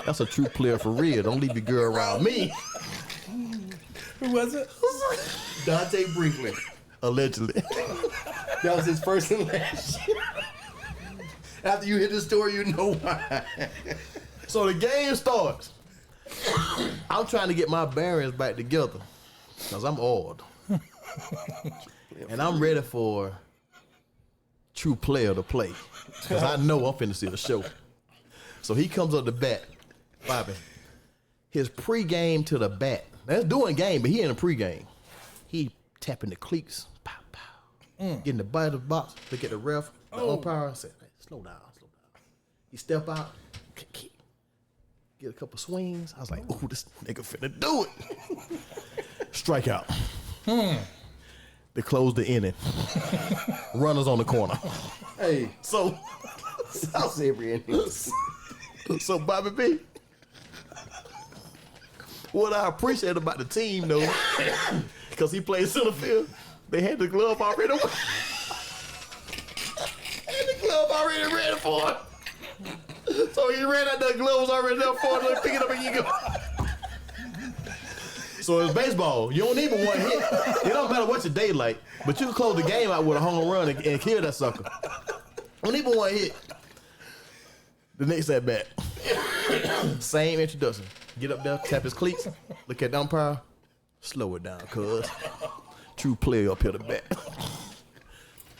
That's a true player for real. Don't leave your girl around me. Who was it? Dante Brinkman. Allegedly. That was his first and last year. After you hit the story, you know why. So the game starts. I'm trying to get my bearings back together because I'm old. And I'm ready for true player to play because I know I'm finna see the show. So he comes up to bat, Bobby. His pregame to the bat. That's doing game, but he in the pregame. He tapping the cleats, pow, pow. Getting the body of the box, look at the ref, the umpire, and say, "Hey, slow down, slow down." He step out, get a couple swings. I was like, "Ooh, this nigga finna do it." Strikeout. They closed the inning. Runners on the corner. Hey, So, South Avery in so Bobby B. What I appreciate about the team though, because he played center field, they had the glove already. Had the glove already ready for him. So he ran out, the glove was already there for him. Pick it up and you go. So it's baseball. You don't need but one hit. It don't matter what your day like, but you can close the game out with a home run and kill that sucker. Don't need but one hit. The next at bat, same introduction. Get up there, tap his cleats, look at the umpire, slow it down, cuz. True player up here to bat.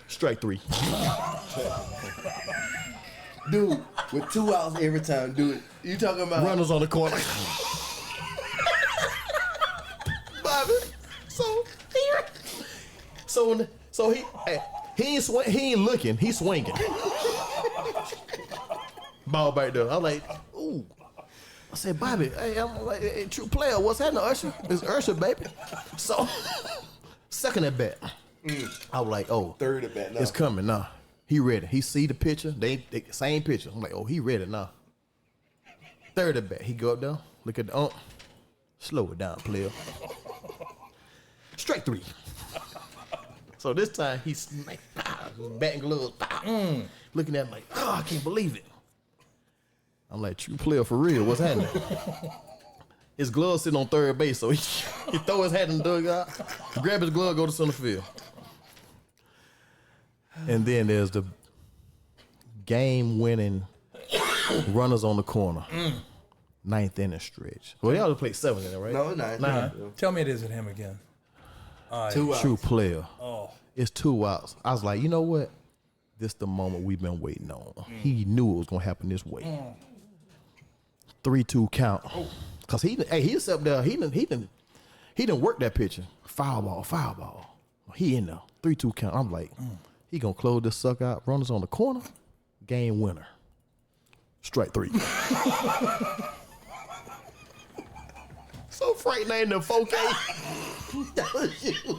Strike 3. Dude, with 2 outs every time, dude. You talking about Runners on the corner. Bobby. So he ain't looking, he's swinging. Ball back there. I'm like, ooh. I said, "Bobby, hey, I'm like, hey, true player, what's happening, Usher? It's Usher, baby." So, second at bat. I was like, oh. third at bat now? It's coming now. He ready. He see the pitcher. They same pitcher. I'm like, oh, he ready now. Third at bat. He go up there, look at the ump. Slow it down, player. Strike 3. So this time he's like, batting gloves, looking at him like, oh, I can't believe it. I'm like, true player for real. What's happening? His glove sitting on third base, so he throw his hat in the dugout, grab his glove, go to center field. And then there's the game-winning runners on the corner. 9th inning stretch. Well, they always play 7th inning, right? No, 9. Tell me it isn't him again. 2 outs. True player. Oh, It's 2 outs. I was like, you know what? This the moment we've been waiting on. He knew it was gonna happen this way. 3-2 count. Cause he was up there. He didn't work that pitcher. Foul ball. He in there. 3-2 count. I'm like, he gonna close this sucker out. Runners on the corner. Game winner. Strike 3. So Frank named him 4K. That was you.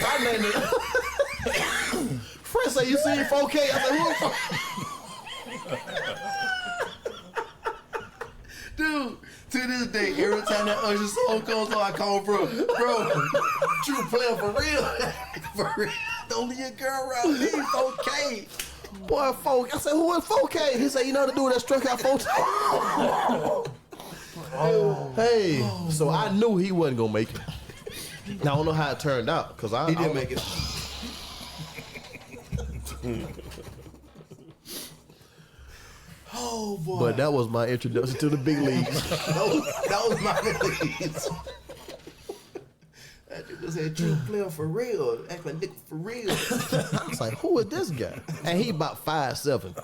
I named it. Frank say, "You see 4K?" I said, "Who?" Dude, to this day, every time that Usher song comes on, I call bro, true player for real. For real. Don't leave your girl around me, 4K. Boy, 4K. I said, "Who is 4K?" He said, "You know the dude that struck out 4 times." Hey, so I knew he wasn't gonna make it. Now I don't know how it turned out because He didn't make it. Oh boy. But that was my introduction to the big leagues. that was my release. That dude was a true player for real. Act like nigga for real. I was like, who is this guy? And he about 5'7".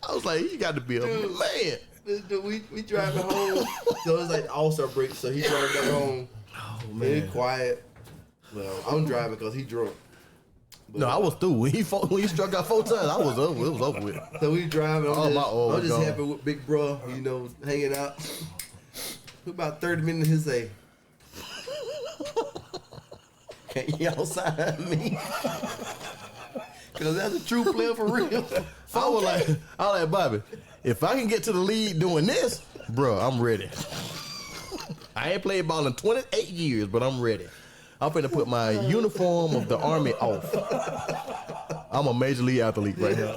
I was like, he got to be a man. We driving home. So it's like the All-Star break. So he driving back home. Oh Very man. quiet. Well, I'm driving because he drunk. But, No, I was through. When he struck out 4 times, I was over. It was over with. So we driving. I'm just God. happy with big bro, hanging out. About 30 minutes, he say, "Can't y'all sign me?" Because that's a true player for real. I was like, Bobby, if I can get to the league doing this, bro, I'm ready. I ain't played ball in 28 years, but I'm ready. I'm finna put my uniform of the Army off. I'm a major league athlete right now.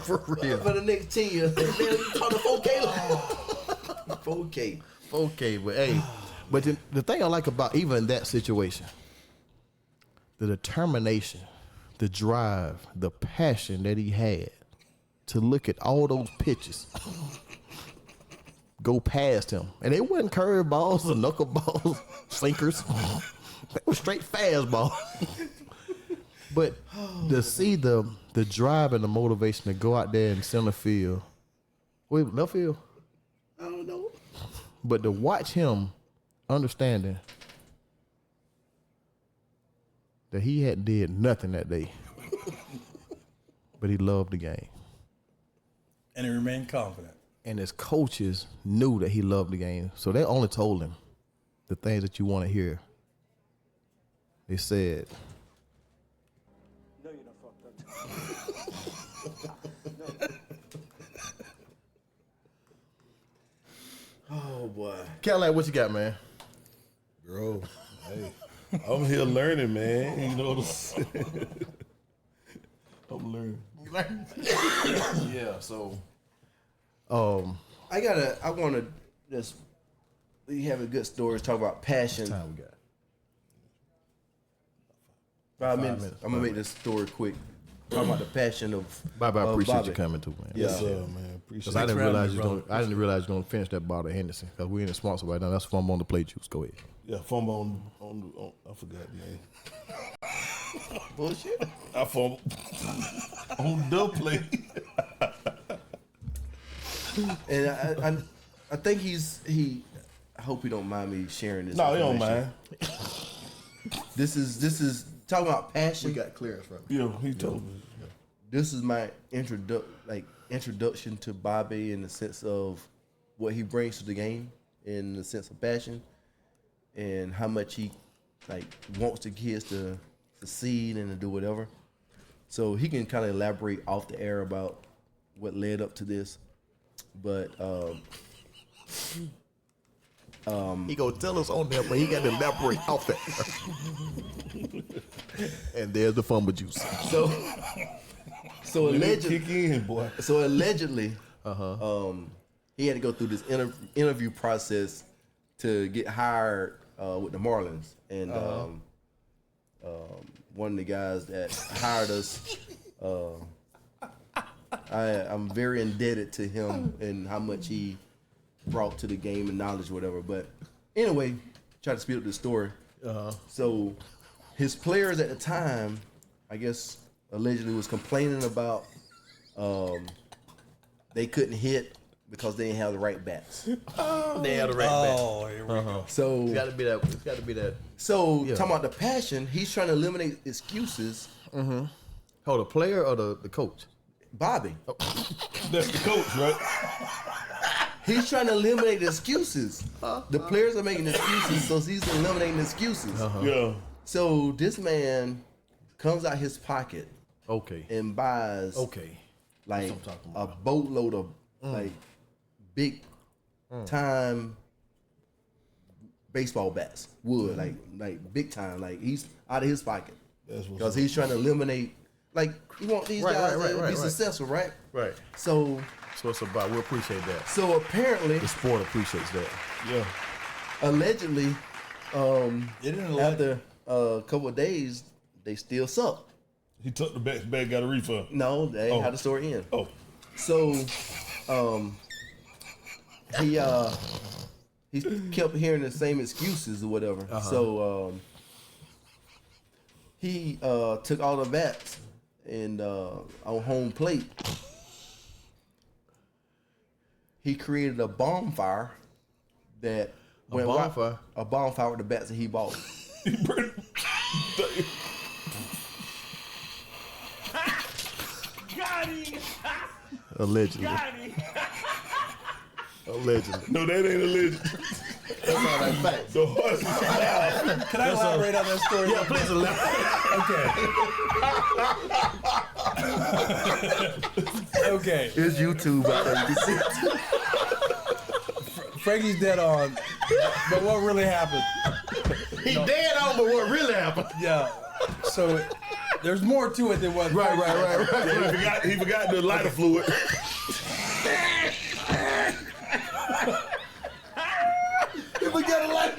For real. For the next 10 years, man, you talk to 4K. 4K. Okay, but hey, but the thing I like about even that situation, the determination, the drive, the passion that he had to look at all those pitches go past him. And they wasn't curveballs or knuckleballs, sinkers. They were straight fastballs. But to see the drive and the motivation to go out there in center field, wait, left field? I don't know. But to watch him understanding that he had did nothing that day, but he loved the game. And he remained confident. And his coaches knew that he loved the game. So they only told him the things that you want to hear. They said, No, you done fucked up. Oh boy. Cadillac, what you got, man? Bro, hey, I'm here learning, man. You know what I'm saying? I'm learning. Yeah, so I want to just, you have a good story, talk about passion. time we got. 5 minutes. minutes. I'm going to make this story quick. Talk about the passion of Bobby, I appreciate Bobby. you coming too, man. Yeah. Yes, sir, man. Appreciate I it. didn't for having realize me, you brother. don't. I didn't realize you're gonna finish that bottle of Henderson because we ain't a sponsor right now. That's from on the plate juice. Go ahead. Yeah, fumble on I forgot the name. bullshit. I fumble on the plate. And I think I hope he don't mind me sharing this. No, he don't information. mind. This is talking about passion. got clearance from. Yeah, he told me. This is my introduction to Bobby in the sense of what he brings to the game, in the sense of passion, and how much he wants the kids to succeed and to do whatever. So he can kind of elaborate off the air about what led up to this, but He gonna tell us on there, but he got to elaborate off that. And there's the fumble juice. so allegedly, Kick in, boy. So allegedly, he had to go through this interview process to get hired with the Marlins, and one of the guys that hired us, I'm very indebted to him and how much he brought to the game and knowledge, or whatever. But anyway, try to speed up the story. So his players at the time, I guess, allegedly was complaining about they couldn't hit because they didn't have the right bats. They had a right back. Oh, here we go. So It's got to be that. It's got to be that. So Yeah. talking about the passion, he's trying to eliminate excuses. Hold the player or the coach? Bobby, That's the coach, right? he's trying to eliminate excuses. The players are making excuses, so he's eliminating excuses. Yeah. So this man comes out his pocket Okay. and buys Okay. like That's what I'm talking a about. boatload of like big time baseball bats, wood, like big time. Like he's out of his pocket That's what's because up. he's trying to eliminate. Like you want these Right, guys right, to right, be right. successful, right? Right. So So it's about. We appreciate that. apparently, The sport appreciates that. Yeah. allegedly, They didn't let After a couple of days, they still suck. He took the bets back, got a refund. No, they ain't Oh. how the story end. Oh, So, he kept hearing the same excuses or whatever. So, he took all the bats and on home plate, he created a bonfire that went bonfire? a bonfire with the bats that he bought. he burned. Got him. Allegedly. Got him. Allegedly. No, that ain't a legend. That's all that facts. The horse. Can I elaborate on that story? Yeah, please elaborate. Okay. Okay. It's YouTube out there. You can see it. Frankie's dead on. But what really happened? He dead on, but what really happened? Yeah. So there's more to it than what. Right. He forgot the lighter fluid. If we get a light.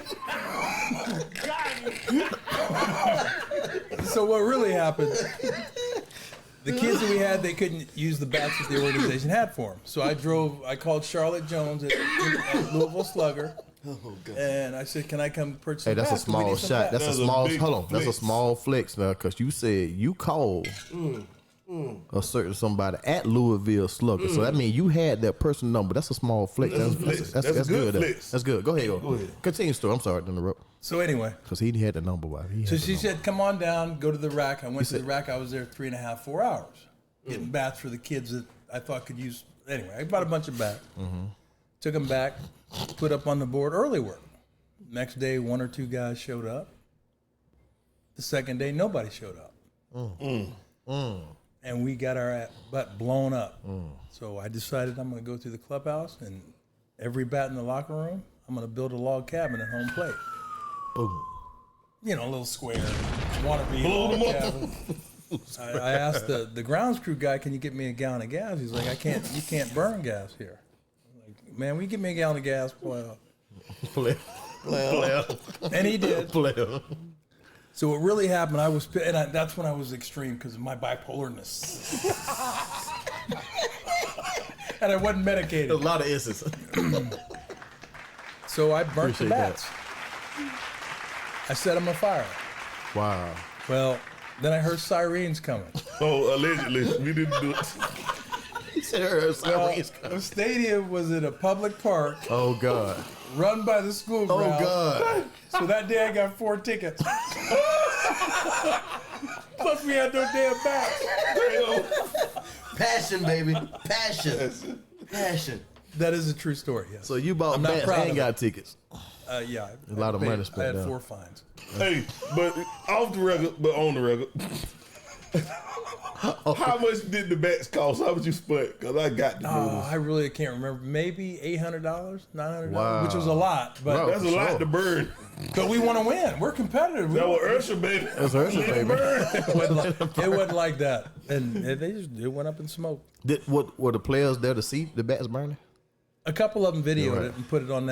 So what really happened? The kids that we had, they couldn't use the bats that the organization had for them. So I called Charlotte Jones at Louisville Slugger. And I said, "Can I come purchase?" Hey, that's a bats? 'Cause we small need some shot. bats." That's a That's a small. big Hold on. That's a flex. small flex now, because you said you called a certain somebody at Louisville Slugger. So that means you had that person number. That's a small flex. That's a flex. That's a good good. flex. That's good. Go ahead. Go ahead. Continue, story. I'm sorry to interrupt. So anyway, Because he had the number. so she said, "Come on down, go to the rack." I went to the rack. I was there 3.5, 4 hours getting bats for the kids that I thought could use. Anyway, I bought a bunch of bats. Took them back, put up on the board early work. Next day, 1 or 2 guys showed up. The second day, nobody showed up. And we got our butt blown up. So I decided I'm going to go through the clubhouse and every bat in the locker room, I'm going to build a log cabin at home plate. Boom. You know, a little square, wannabe Blow log them up. cabin. I asked the grounds crew guy, "Can you get me a gallon of gas?" He's like, you can't burn gas here. I'm like, "Man, will you get me a gallon of gas?" Well, Player. and he did. Player. So what really happened, I was, and that's when I was extreme because of my bipolarness. And I wasn't medicated. A lot of S's. So I burnt Appreciate the bats. I set them on fire. Wow. Well, then I heard sirens coming. Oh, allegedly. We didn't do it. He said her Well, the stadium was in a public park Oh God. run by the school Oh ground. God. So that day I got 4 tickets. Plus we had no damn bats. Passion, baby. Passion. Passion. That is a true story, yes. So you bought I'm not bats proud and of got tickets. Yeah. A lot of money spent I had down. 4 fines. Hey, but off the record, but on the record. How much did the bats cost? How much you spent? Because I got the Oh, noodles. I really can't remember. Maybe $800, $900, Wow. which was a lot. But Bro. That's a lot to burn. but we want to win. We're competitive. We That was don't- Ursula, baby. That's Ursula, baby. it wasn't like that. And it went up in smoke. Were the players there to see the bats burning? A couple of them videoed right. it and put it on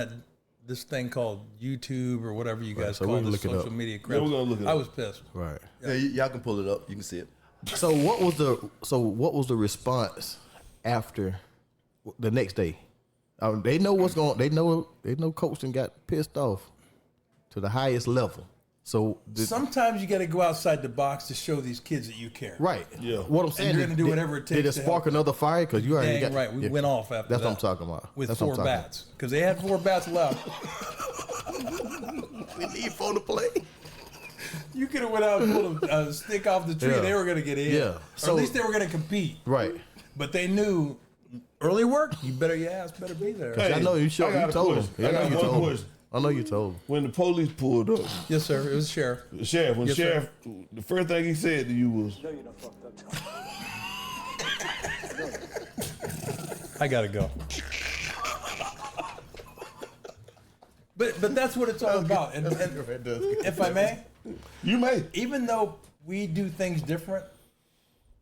this thing called YouTube or whatever you guys so call we can the look it social up. media Yeah, crap. we're gonna look it I up. was pissed. Right. Yeah, y'all can pull it up. You can see it. So what was the response after the next day? They know what's going. They know coaching got pissed off to the highest level. So Sometimes you got to go outside the box to show these kids that you care. right. Yeah. What I'm saying, you're gonna do whatever it Did takes it to spark help. another fire? Because you already Dang got right. We yeah. went off after That's that. what I'm talking about. With That's what 4 I'm talking bats. Because they had 4 bats left. We need for the play. You could have went out and pulled a stick off the tree. Yeah. They were going to get in. Yeah. Or So- at least they were going to compete. Right. But they knew early work, your ass better be there. Hey, I know you I showed. got You a told him. question. I I know got you one told him. question. I know you told him. When the police pulled up, Yes, sir. It was the sheriff. the sheriff, when Yes, sir. sheriff, the first thing he said to you was, No, you're not fucked up. I got to go. But that's what it's all about. And if I may, "You may." even though we do things different,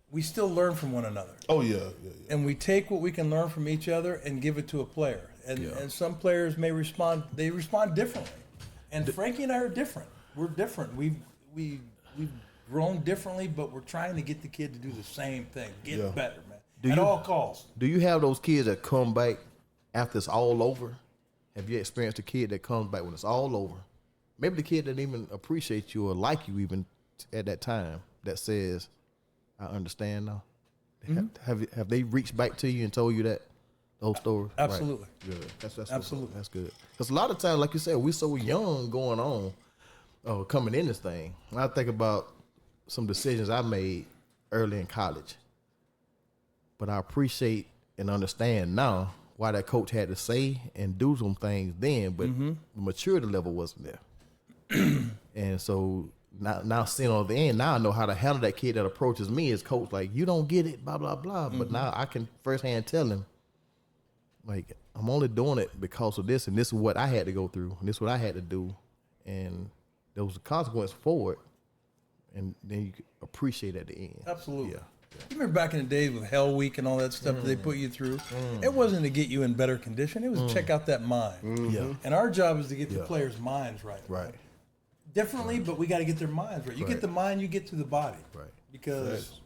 we still learn from one another. Oh yeah, yeah. And we take what we can learn from each other and give it to a player. And some players may respond, they respond differently. And Frankie and I are different. We're different. We've grown differently, but we're trying to get the kid to do the same thing, get better, man. At all costs. Do you have those kids that come back after it's all over? Have you experienced a kid that comes back when it's all over? Maybe the kid didn't even appreciate you or like you even at that time that says, I understand now. Have they reached back to you and told you that whole story? Absolutely. Right. Good. That's Absolutely. That's good. Because a lot of times, like you said, we're so young going on, coming in this thing. I think about some decisions I made early in college. But I appreciate and understand now why that coach had to say and do some things then, but the maturity level wasn't there. And so now seeing on the end, now I know how to handle that kid that approaches me as coach, like, you don't get it, blah, blah, blah. But now I can firsthand tell him, like, I'm only doing it because of this, and this is what I had to go through, and this is what I had to do. And there was a consequence for it, and then you can appreciate at the end. Absolutely. Yeah. You remember back in the days with Hell Week and all that stuff that they put you through? It wasn't to get you in better condition. It was to check out that mind. Yeah. And our job is to get the players' minds right. Right. Differently, but we got to get their minds right. You get the mind, you get to the body. Right. Because,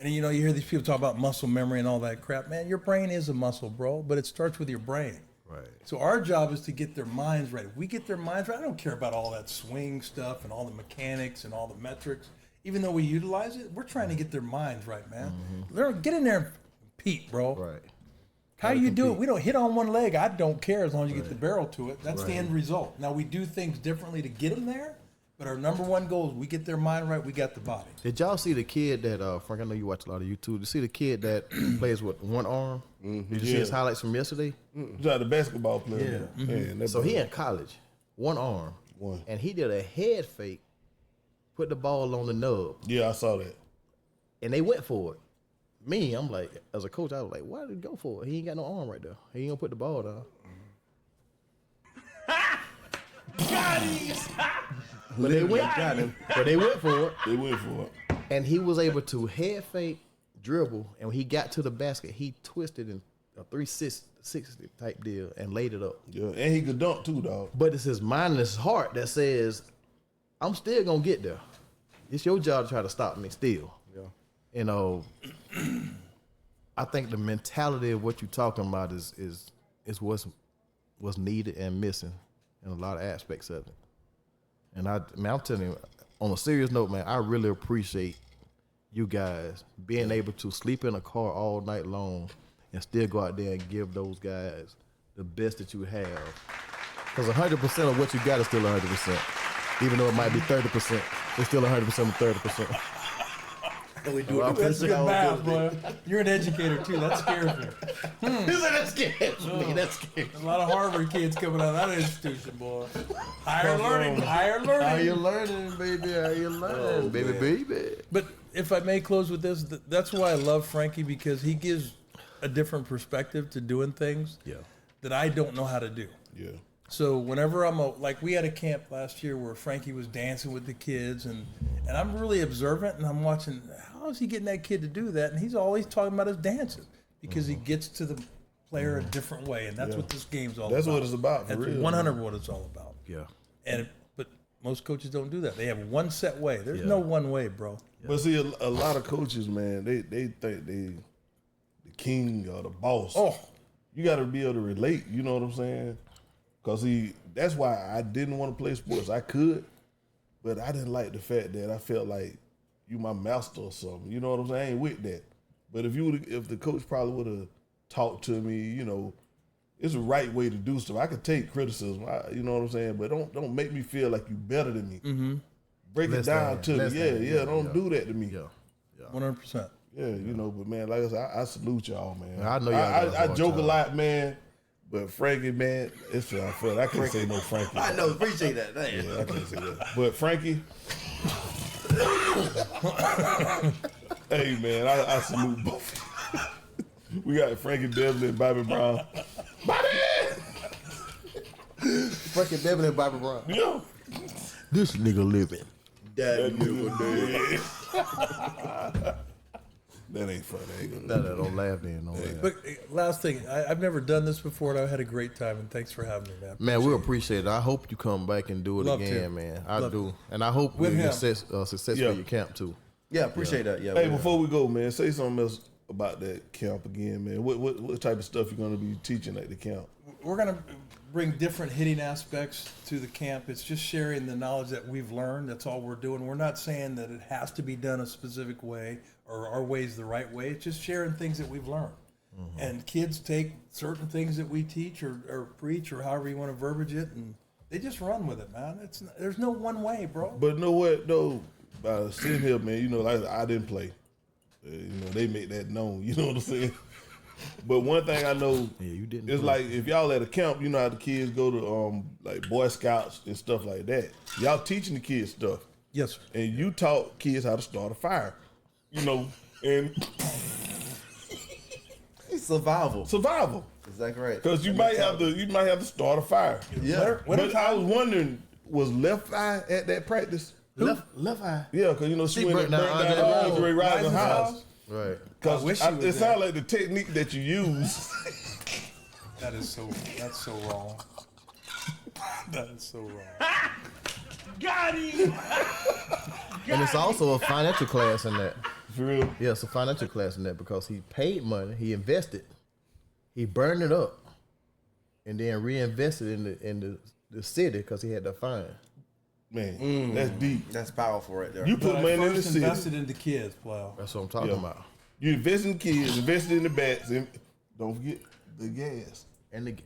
and you know, you hear these people talk about muscle memory and all that crap. Man, your brain is a muscle, bro, but it starts with your brain. Right. So our job is to get their minds right. If we get their minds right, I don't care about all that swing stuff and all the mechanics and all the metrics. Even though we utilize it, we're trying to get their minds right, man. Get in there and compete, bro. Right. How you do it? We don't hit on one leg. I don't care as long as you get the barrel to it. That's the end result. Now, we do things differently to get them there, but our number one goal is we get their mind right, we got the body. Did y'all see the kid that, Frank, I know you watch a lot of YouTube. Did you see the kid that plays with one arm? Did you see his highlights from yesterday? Just the basketball player. Man, So he in college, one arm. And he did a head fake, put the ball on the nub, Yeah, I saw that. and they went for it. Me, I'm like, as a coach, I was like, why did he go for it? He ain't got no arm right there. He ain't gonna put the ball down. Got him. But they went for it. They went for it. And he was able to head fake, dribble, and when he got to the basket, he twisted in a 360 type deal and laid it up. Yeah, and he could dunk too, dog. But it's his mind and his heart that says, I'm still gonna get there. It's your job to try to stop me still. Yeah. You know, I think the mentality of what you're talking about is what's needed and missing in a lot of aspects of it. And I'm telling you, on a serious note, man, I really appreciate you guys being able to sleep in a car all night long and still go out there and give those guys the best that you have. Because 100% of what you got is still 100%. Even though it might be 30%, it's still 100% of 30%. And we do it. That's good math, boy. You're an educator, too. That scares me. That scares me. That scares me. A lot of Harvard kids coming out of that institution, boy. Higher learning, higher learning. How you learning, baby? How you learning, baby? But if I may close with this, that's why I love Frankie, because he gives a different perspective to doing things that I don't know how to do. Yeah. So whenever like we had a camp last year where Frankie was dancing with the kids, and I'm really observant, and I'm watching, how is he getting that kid to do that? And he's always talking about his dancing, because he gets to the player a different way, and that's what this game's all about. That's what it's about, for That's real, 100 what it's all about. Yeah. But most coaches don't do that. They have one set way. There's no one way, bro. But see, a lot of coaches, man, they think they the king or the boss. Oh. You got to be able to relate. You know what I'm saying? Because that's why I didn't want to play sports. I could, but I didn't like the fact that I felt like you my master or something. You know what I'm saying? I ain't with that. But if the coach probably would have talked to me, you know, it's the right way to do stuff. I could take criticism. You know what I'm saying? But don't make me feel like you better than me. Mm-hmm. Break it down to me. Yeah. Don't do that to me. Yeah. 100%. Yeah, you know, but man, like I said, I salute y'all, man. I know y'all. I joke a lot, man. But Frankie, man, it's unfair. I can't say no Frankie. I know, appreciate that. Yeah, I can't say that. But Frankie, hey man, I salute both. We got Frankie Beverly and Bobby Brown. Bobby! Frankie Beverly and Bobby Brown. Yeah. This nigga living. That nigga dead. That ain't funny. I ain't No, gonna no, don't laugh then. Don't laugh. But last thing, I've never done this before, and I had a great time. And thanks for having me, man. Man, we appreciate it. I hope you come back and do it Love again, to. man. I Love do. And I hope With we him. success Yeah. for your camp, too. Yeah, appreciate that. Yeah. Hey, we- before we go, man, say something else about that camp again, man. What type of stuff you gonna be teaching at the camp? We're going to bring different hitting aspects to the camp. It's just sharing the knowledge that we've learned. That's all we're doing. We're not saying that it has to be done a specific way or our way's the right way. It's just sharing things that we've learned. And kids take certain things that we teach or preach or however you want to verbiage it, and they just run with it, man. There's no one way, bro. But know what though? Sitting here, man, you know, like I didn't play. You know, they make that known. You know what I'm saying? But one thing I know, Yeah, you didn't. it's like if y'all at a camp, you know how the kids go to like Boy Scouts and stuff like that. Y'all teaching the kids stuff, Yes, sir. and you taught kids how to start a fire. You know, and Survival. survival. Exactly right. Because you might have to start a fire. Yeah. But I was wondering, was Left Eye at that practice? Left eye. Yeah, because you know she went and burnt burnt down down Andre Andre Rison's house. Right. Because I wish she was it there. sounds like the technique that you use. That's so wrong. That is so wrong. Got him. And it's also a financial class in that. For real. Yeah, it's a financial class in that because he paid money, he invested, he burned it up, and then reinvested in the city because he had the fine. Man, that's deep. That's powerful right there. You But put I money in the first city. invested into kids, plow. That's what I'm talking Yeah. about. You invest in kids, invested in the bats, and don't forget the gas. And the,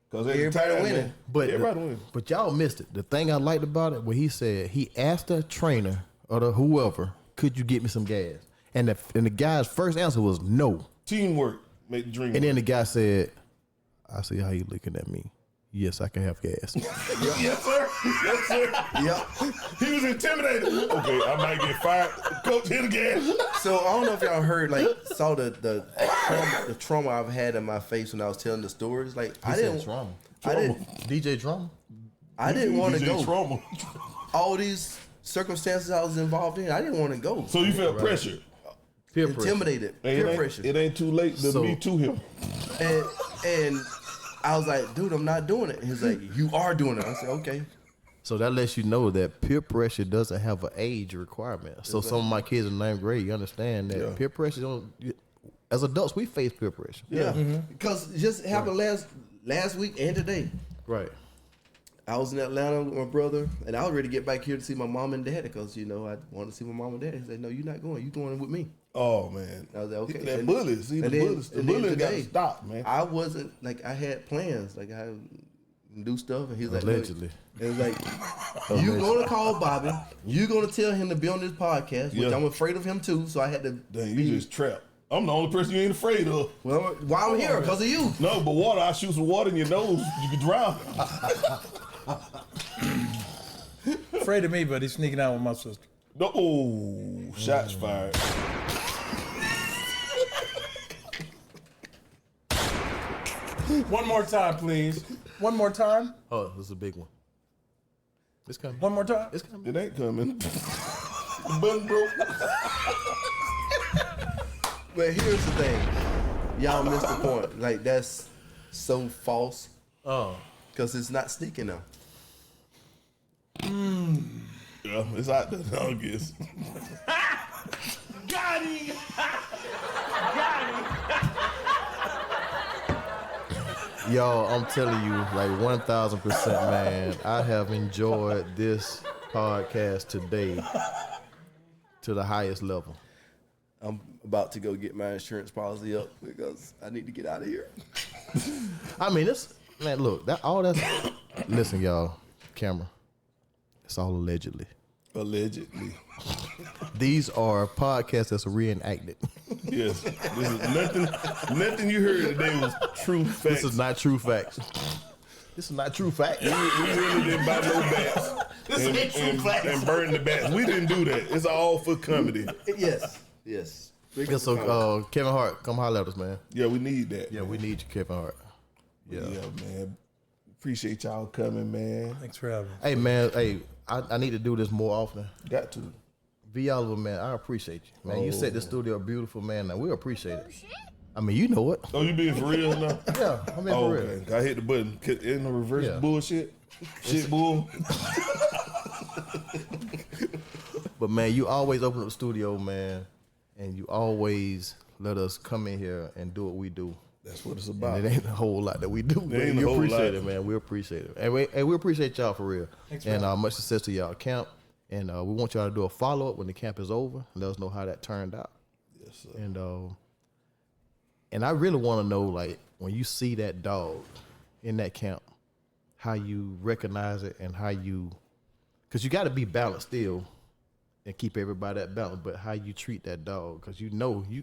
Because Everybody winning. but everybody winning. But y'all missed it. The thing I liked about it, when he said he asked the trainer or the whoever, "Could you get me some gas?" And the guy's first answer was no. Teamwork make the dream And then work. the guy said, "I see how you looking at me. Yes, I can have gas." Yes, sir. Yes, sir. Yep. He was intimidated. Okay, I might get fired. Coach, hit again. So I don't know if y'all heard, saw the trauma I've had in my face when I was telling the stories. Like I didn't Drama. I didn't DJ Drama. I didn't want to DJ go. Trauma. All these circumstances I was involved in, I didn't want to go. So you felt pressure. Peer pressure. Intimidated, Hey, peer it ain't, pressure, It ain't too late to So- be to him. and I was like, dude, I'm not doing it. He's like, you are doing it. I said, okay. So that lets you know that peer pressure doesn't have an age requirement. So some of my kids in 9th grade, you understand that Yeah. peer pressure don't. As adults, we face peer pressure. Yeah, because it just happened last week and today. Right. I was in Atlanta with my brother, and I was ready to get back here to see my mom and dad because I wanted to see my mom and dad. He said, "No, you're not going. You're going with me." Oh man, I was like, okay. That And- bullet, see the and then- bullets. The and then bullet got to today, stop, man. I wasn't like I had plans, like I do stuff, and he was like, Allegedly. no. It was like, you gonna call Bobby, you gonna tell him to be on this podcast, which Yeah. I'm afraid of him too. So I had to. Dang, you just trapped. I'm the only person you ain't afraid of. Well, why I'm here? Because of you. No, but water, I shoot some water in your nose, you can drown. Afraid of me, but he's sneaking out with my sister. No, oh, shots fired. One more time, please. One more time. Oh, this is a big one. It's coming. One more time. It's coming. It ain't coming. The button broke. But here's the thing, y'all missed the point. Like that's so false Oh. because it's not sneaking now. Yeah, it's out there, I guess. Got him. Y'all, I'm telling you, like 1,000%, man. I have enjoyed this podcast today to the highest level. I'm about to go get my insurance policy up because I need to get out of here. I mean, it's man. Look, that's. Listen, y'all. Camera. It's all allegedly. Allegedly. These are podcasts that's reenacted. Yes. This is nothing you heard today was true facts. This is not true facts. This is not true facts. We really didn't buy no bats. And burn the bats. We didn't do that. It's all for comedy. Yes, yes. Yeah, so Kevin Hart, come holler at us, man. Yeah, we need that. Yeah, we need you, Kevin Hart. Yeah, man. Appreciate y'all coming, man. Thanks for having me. Hey, man. Hey, I need to do this more often. Got to. V. Oliver, man, I appreciate you, man. You set the studio beautiful, man. Now we appreciate it. Shit. I mean, you know it. Oh, you being for real now? Yeah, I mean, Oh, for real. okay. I hit the button. In the reverse Yeah. bullshit. Shit bull. But man, you always open up the studio, man, and you always let us come in here and do what we do. That's what it's about. And it ain't a whole lot that we do. But ain't a we whole appreciate lot. it, man. We appreciate it. And we appreciate y'all for real. Thanks for and having much success to y'all camp. And we want y'all to do a follow-up when the camp is over. Let us know how that turned out. Yes, sir. And I really want to know, like, when you see that dog in that camp, how you recognize it and how you, because you got to be balanced still and keep everybody at balance, but how you treat that dog, because you know you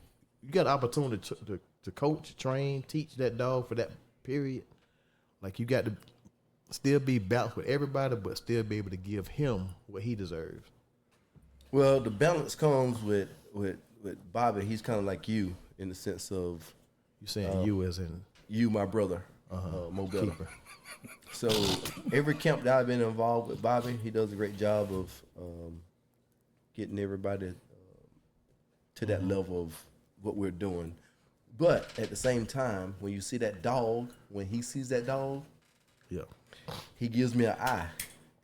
got an opportunity to coach, train, teach that dog for that period. Like, you got to still be balanced with everybody, but still be able to give him what he deserves. Well, the balance comes with Bobby. He's kind of like you in the sense of You saying you as in you, my brother, Mo Better. keeper. So every camp that I've been involved with Bobby, he does a great job of getting everybody to that level of what we're doing. But at the same time, when you see that dog, when he sees that dog, Yeah. he gives me an eye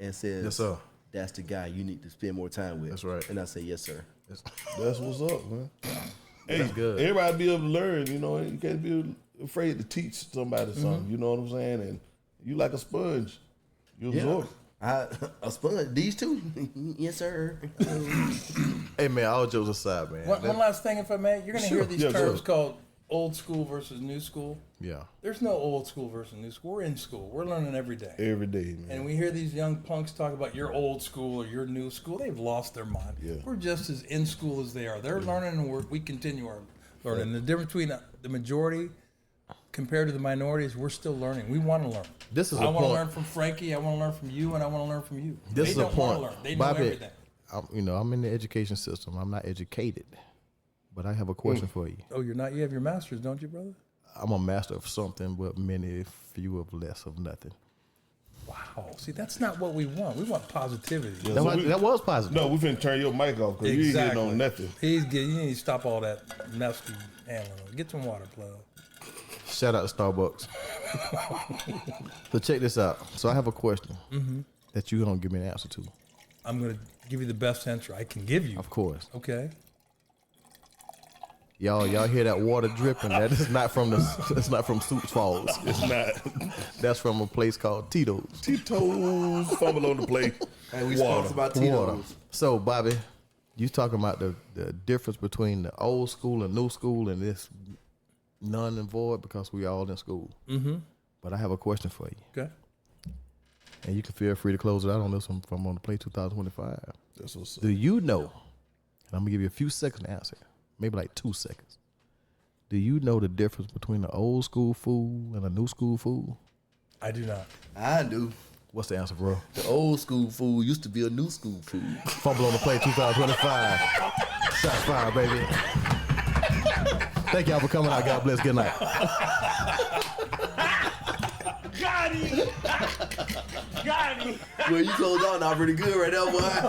and says, Yes, sir. that's the guy you need to spend more time with. That's right. And I say, yes, sir. That's what's up, man. Hey, That's good. Everybody be able to learn, you know. You can't be afraid to teach somebody something. You know what I'm saying? And you like a sponge. You absorb it. A sponge. These two? Yes, sir. Hey man, all jokes aside, man. One last thing, if I may. You're going to Sure. hear these Yeah, terms sure. called old school versus new school. Yeah. There's no old school versus new school. We're in school. We're learning every day. Every day, man. And we hear these young punks talk about your old school or your new school. They've lost their mind. Yeah. We're just as in school as they are. They're learning and we continue our learning. The difference between the majority compared to the minorities, we're still learning. We want to learn. This is I a want to point. learn from Frankie. I want to learn from you, and I want to learn from you. This they is a don't want point. to learn. They know Bobby, everything. I'm in the education system. I'm not educated, but I have a question for you. Oh, you're not. You have your master's, don't you, brother? I'm a master of something, but few of less of nothing. Wow. See, that's not what we want. We want positivity. Yeah, That, so was, we- that was positive. No, we finna turn your mic off because you ain't getting on nothing. You need to stop all that mess you handling. Get some water, plug. Shout out to Starbucks. So check this out. So I have a question that you don't give me an answer to. I'm going to give you the best answer I can give you. Of course. Okay. Y'all hear that water dripping? That is not from it's not from Sioux Falls. It's not. That's from a place called Tito's. Tito's fumble on the plate. Hey, we Water. sponsored by Water. Tito's. So Bobby, you talking about the difference between the old school and new school, and this none and void because we all in school. Mm-hmm. But I have a question for you, Okay. and you can feel free to close it out on this one from On the Play 2025. That's what's up. Do you know? And I'm gonna give you a few seconds to answer. Maybe like 2 seconds. Do you know the difference between the old school food and a new school food? I do not. I do. What's the answer, bro? The old school food used to be a new school food. Fumble on the Play 2025. Shots fired, baby. Thank y'all for coming out. God bless. Good night. Got him! Got him! Well, you closed out now pretty good right now, boy.